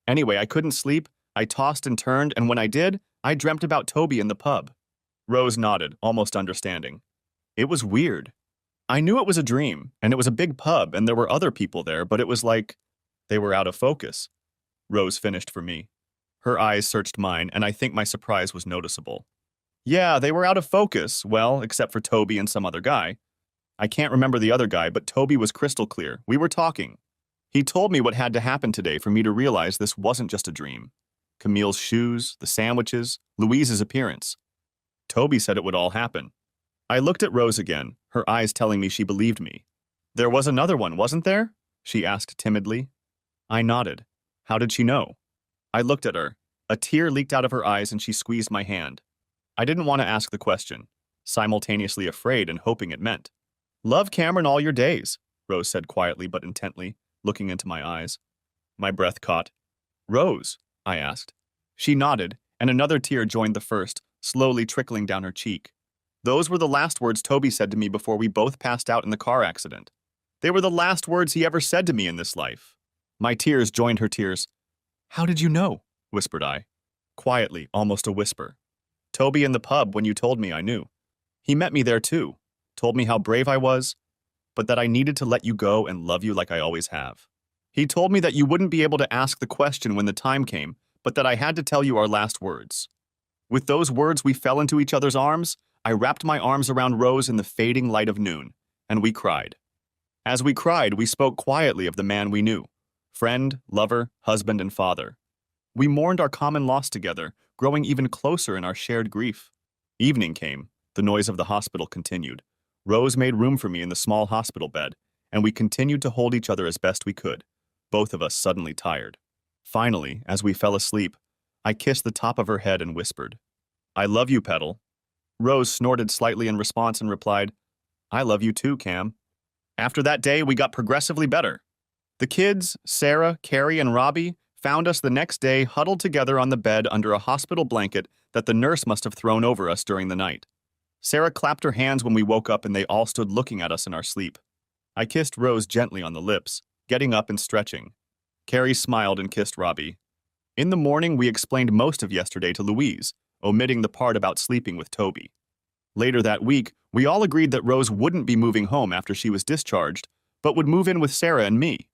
Anyway, I couldn't sleep, I tossed and turned, and when I did, I dreamt about Toby in the pub. Rose nodded, almost understanding. It was weird. I knew it was a dream, and it was a big pub, and there were other people there, but it was like they were out of focus. Rose finished for me. Her eyes searched mine, and I think my surprise was noticeable. Yeah, they were out of focus, well, except for Toby and some other guy. I can't remember the other guy, but Toby was crystal clear. We were talking. He told me what had to happen today for me to realize this wasn't just a dream. Camille's shoes, the sandwiches, Louise's appearance. Toby said it would all happen. I looked at Rose again, her eyes telling me she believed me. There was another one, wasn't there? She asked timidly. I nodded. How did she know? I looked at her. A tear leaked out of her eyes and she squeezed my hand. I didn't want to ask the question, simultaneously afraid and hoping it meant. Love Cameron all your days, Rose said quietly but intently, looking into my eyes. My breath caught. Rose? I asked. She nodded, and another tear joined the first, slowly trickling down her cheek. Those were the last words Toby said to me before we both passed out in the car accident. They were the last words he ever said to me in this life. My tears joined her tears. How did you know? Whispered I. Quietly, almost a whisper. Toby in the pub when you told me I knew. He met me there too, told me how brave I was, but that I needed to let you go and love you like I always have. He told me that you wouldn't be able to ask the question when the time came, but that I had to tell you our last words. With those words, we fell into each other's arms. I wrapped my arms around Rose in the fading light of noon, and we cried. As we cried, we spoke quietly of the man we knew, friend, lover, husband, and father. We mourned our common loss together, growing even closer in our shared grief. Evening came. The noise of the hospital continued. Rose made room for me in the small hospital bed, and we continued to hold each other as best we could, both of us suddenly tired. Finally, as we fell asleep, I kissed the top of her head and whispered, I love you, Petal. Rose snorted slightly in response and replied, I love you too, Cam. After that day, we got progressively better. The kids, Sarah, Carrie, and Robbie, found us the next day huddled together on the bed under a hospital blanket that the nurse must have thrown over us during the night. Sarah clapped her hands when we woke up and they all stood looking at us in our sleep. I kissed Rose gently on the lips, getting up and stretching. Carrie smiled and kissed Robbie. In the morning, we explained most of yesterday to Louise, omitting the part about sleeping with Toby. Later that week, we all agreed that Rose wouldn't be moving home after she was discharged, but would move in with Sarah and me.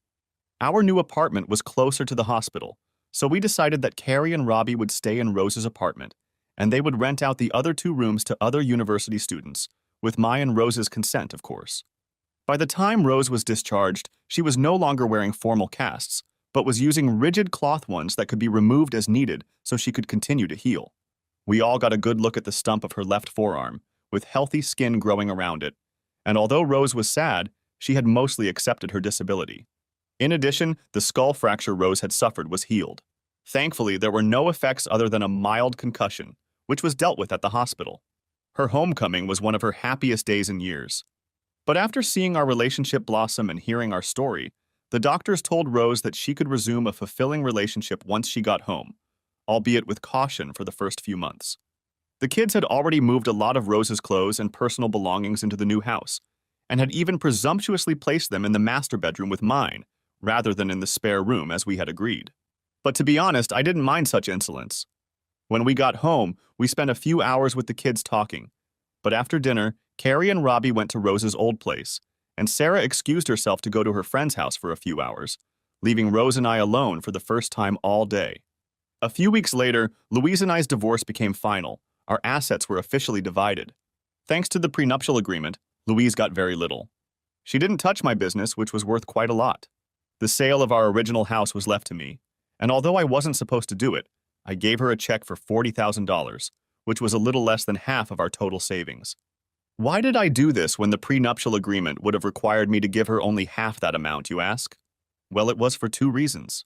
Our new apartment was closer to the hospital, so we decided that Carrie and Robbie would stay in Rose's apartment, and they would rent out the other 2 rooms to other university students, with my and Rose's consent, of course. By the time Rose was discharged, she was no longer wearing formal casts, but was using rigid cloth ones that could be removed as needed so she could continue to heal. We all got a good look at the stump of her left forearm, with healthy skin growing around it, and although Rose was sad, she had mostly accepted her disability. In addition, the skull fracture Rose had suffered was healed. Thankfully, there were no effects other than a mild concussion, which was dealt with at the hospital. Her homecoming was one of her happiest days in years. But after seeing our relationship blossom and hearing our story, the doctors told Rose that she could resume a fulfilling relationship once she got home, albeit with caution for the first few months. The kids had already moved a lot of Rose's clothes and personal belongings into the new house, and had even presumptuously placed them in the master bedroom with mine, rather than in the spare room as we had agreed. But to be honest, I didn't mind such insolence. When we got home, we spent a few hours with the kids talking, but after dinner, Carrie and Robbie went to Rose's old place, and Sarah excused herself to go to her friend's house for a few hours, leaving Rose and I alone for the first time all day. A few weeks later, Louise and I's divorce became final. Our assets were officially divided. Thanks to the prenuptial agreement, Louise got very little. She didn't touch my business, which was worth quite a lot. The sale of our original house was left to me, and although I wasn't supposed to do it, I gave her a check for $40,000, which was a little less than half of our total savings. Why did I do this when the prenuptial agreement would have required me to give her only half that amount, you ask? Well, it was for 2 reasons.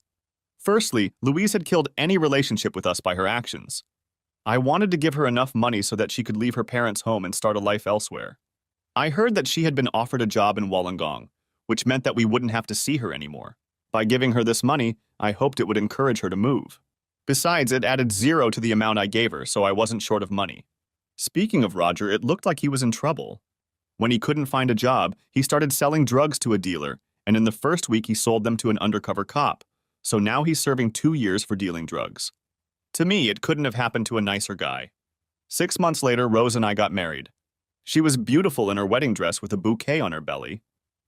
Firstly, Louise had killed any relationship with us by her actions. I wanted to give her enough money so that she could leave her parents' home and start a life elsewhere. I heard that she had been offered a job in Wollongong, which meant that we wouldn't have to see her anymore. By giving her this money, I hoped it would encourage her to move. Besides, it added 0 to the amount I gave her, so I wasn't short of money. Speaking of Roger, it looked like he was in trouble. When he couldn't find a job, he started selling drugs to a dealer, and in the first week he sold them to an undercover cop, so now he's serving 2 years for dealing drugs. To me, it couldn't have happened to a nicer guy. 6 months later, Rose and I got married. She was beautiful in her wedding dress with a bouquet on her belly.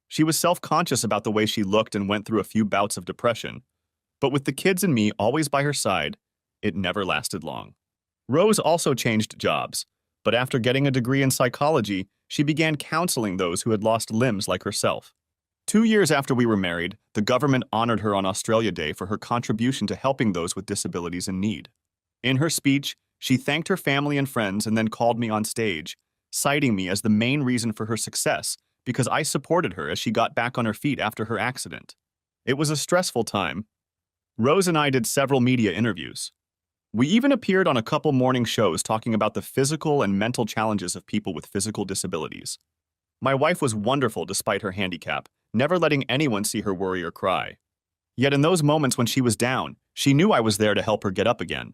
She was self-conscious about the way she looked and went through a few bouts of depression. But with the kids and me always by her side, it never lasted long. Rose also changed jobs. But after getting a degree in psychology, she began counseling those who had lost limbs like herself. 2 years after we were married, the government honored her on Australia Day for her contribution to helping those with disabilities in need. In her speech, she thanked her family and friends and then called me on stage, citing me as the main reason for her success because I supported her as she got back on her feet after her accident. It was a stressful time. Rose and I did several media interviews. We even appeared on a couple morning shows talking about the physical and mental challenges of people with physical disabilities. My wife was wonderful despite her handicap, never letting anyone see her worry or cry. Yet in those moments when she was down, she knew I was there to help her get up again.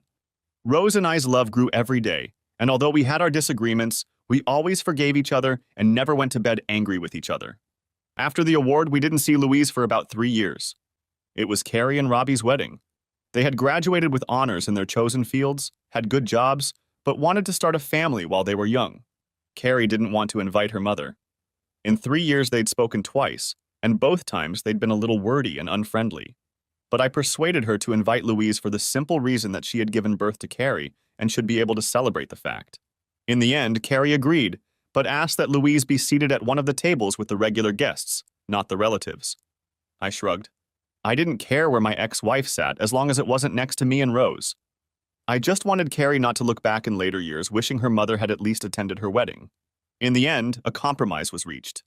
Rose and I's love grew every day, and although we had our disagreements, we always forgave each other and never went to bed angry with each other. After the award, we didn't see Louise for about 3 years. It was Carrie and Robbie's wedding. They had graduated with honors in their chosen fields, had good jobs, but wanted to start a family while they were young. Carrie didn't want to invite her mother. In 3 years, they'd spoken twice, and both times they'd been a little wordy and unfriendly. But I persuaded her to invite Louise for the simple reason that she had given birth to Carrie and should be able to celebrate the fact. In the end, Carrie agreed, but asked that Louise be seated at one of the tables with the regular guests, not the relatives. I shrugged. I didn't care where my ex-wife sat as long as it wasn't next to me and Rose. I just wanted Carrie not to look back in later years wishing her mother had at least attended her wedding. In the end, a compromise was reached.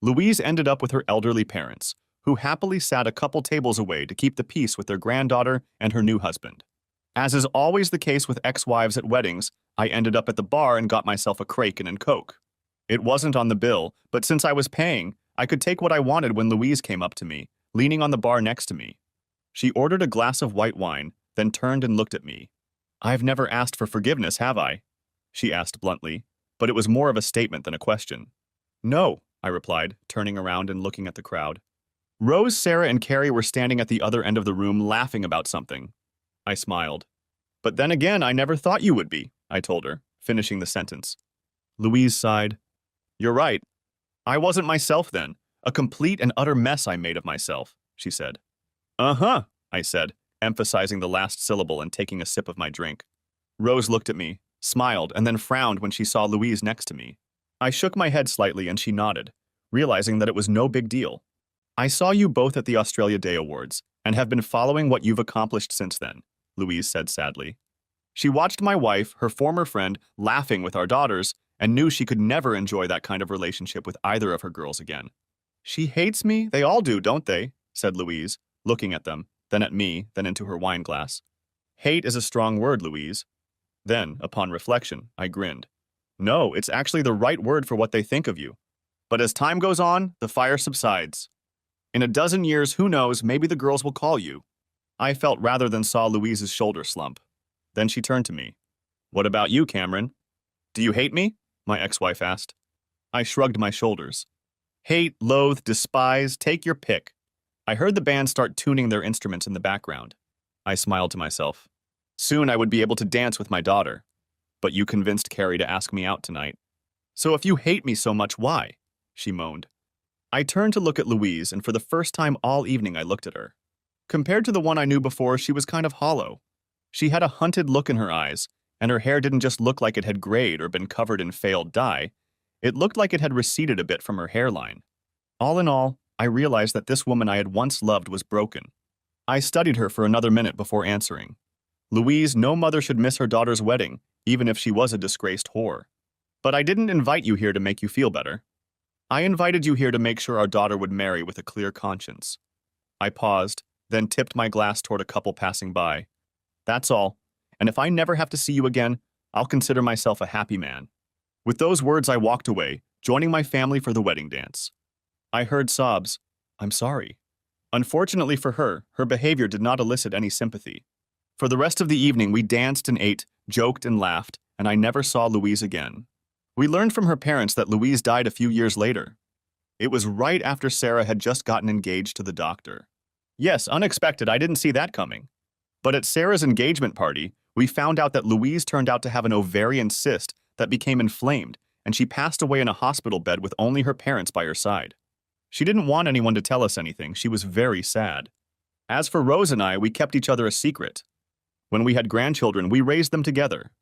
Louise ended up with her elderly parents, who happily sat a couple tables away to keep the peace with their granddaughter and her new husband. As is always the case with ex-wives at weddings, I ended up at the bar and got myself a Kraken and Coke. It wasn't on the bill, but since I was paying, I could take what I wanted when Louise came up to me, leaning on the bar next to me. She ordered a glass of white wine, then turned and looked at me. "I've never asked for forgiveness, have I?" she asked bluntly, but it was more of a statement than a question. "No," I replied, turning around and looking at the crowd. Rose, Sarah, and Carrie were standing at the other end of the room laughing about something. I smiled. "But then again, I never thought you would be," I told her, finishing the sentence. Louise sighed. "You're right. I wasn't myself then. A complete and utter mess I made of myself," she said. "Uh-huh," I said, emphasizing the last syllable and taking a sip of my drink. Rose looked at me, smiled, and then frowned when she saw Louise next to me. I shook my head slightly and she nodded, realizing that it was no big deal. "I saw you both at the Australia Day Awards and have been following what you've accomplished since then," Louise said sadly. She watched my wife, her former friend, laughing with our daughters and knew she could never enjoy that kind of relationship with either of her girls again. "She hates me? They all do, don't they?" said Louise, looking at them, then at me, then into her wine glass. "Hate is a strong word, Louise." Then, upon reflection, I grinned. "No, it's actually the right word for what they think of you. But as time goes on, the fire subsides. In a dozen years, who knows, maybe the girls will call you." I felt rather than saw Louise's shoulder slump. Then she turned to me. "What about you, Cameron? Do you hate me?" my ex-wife asked. I shrugged my shoulders. "Hate, loathe, despise, take your pick." I heard the band start tuning their instruments in the background. I smiled to myself. Soon I would be able to dance with my daughter. "But you convinced Carrie to ask me out tonight." "So if you hate me so much, why?" she moaned. I turned to look at Louise, and for the first time all evening I looked at her. Compared to the one I knew before, she was kind of hollow. She had a hunted look in her eyes, and her hair didn't just look like it had grayed or been covered in failed dye. It looked like it had receded a bit from her hairline. All in all, I realized that this woman I had once loved was broken. I studied her for another minute before answering. "Louise, no mother should miss her daughter's wedding, even if she was a disgraced whore. But I didn't invite you here to make you feel better. I invited you here to make sure our daughter would marry with a clear conscience." I paused, then tipped my glass toward a couple passing by. "That's all, and if I never have to see you again, I'll consider myself a happy man." With those words, I walked away, joining my family for the wedding dance. I heard sobs. "I'm sorry." Unfortunately for her, her behavior did not elicit any sympathy. For the rest of the evening, we danced and ate, joked and laughed, and I never saw Louise again. We learned from her parents that Louise died a few years later. It was right after Sarah had just gotten engaged to the doctor. Yes, unexpected, I didn't see that coming. But at Sarah's engagement party, we found out that Louise turned out to have an ovarian cyst that became inflamed, and she passed away in a hospital bed with only her parents by her side. She didn't want anyone to tell us anything. She was very sad. As for Rose and I, we kept each other a secret. When we had grandchildren, we raised them together.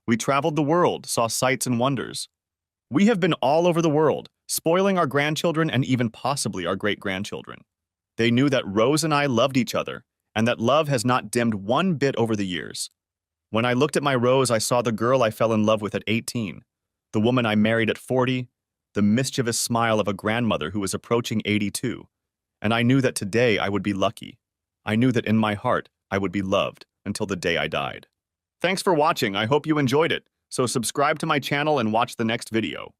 We traveled the world, saw sights and wonders. We have been all over the world, spoiling our grandchildren and even possibly our great-grandchildren. They knew that Rose and I loved each other, and that love has not dimmed one bit over the years. When I looked at my Rose, I saw the girl I fell in love with at 18, the woman I married at 40, the mischievous smile of a grandmother who was approaching 82, and I knew that today I would be lucky. I knew that in my heart I would be loved until the day I died. Thanks for watching. I hope you enjoyed it. So subscribe to my channel and watch the next video.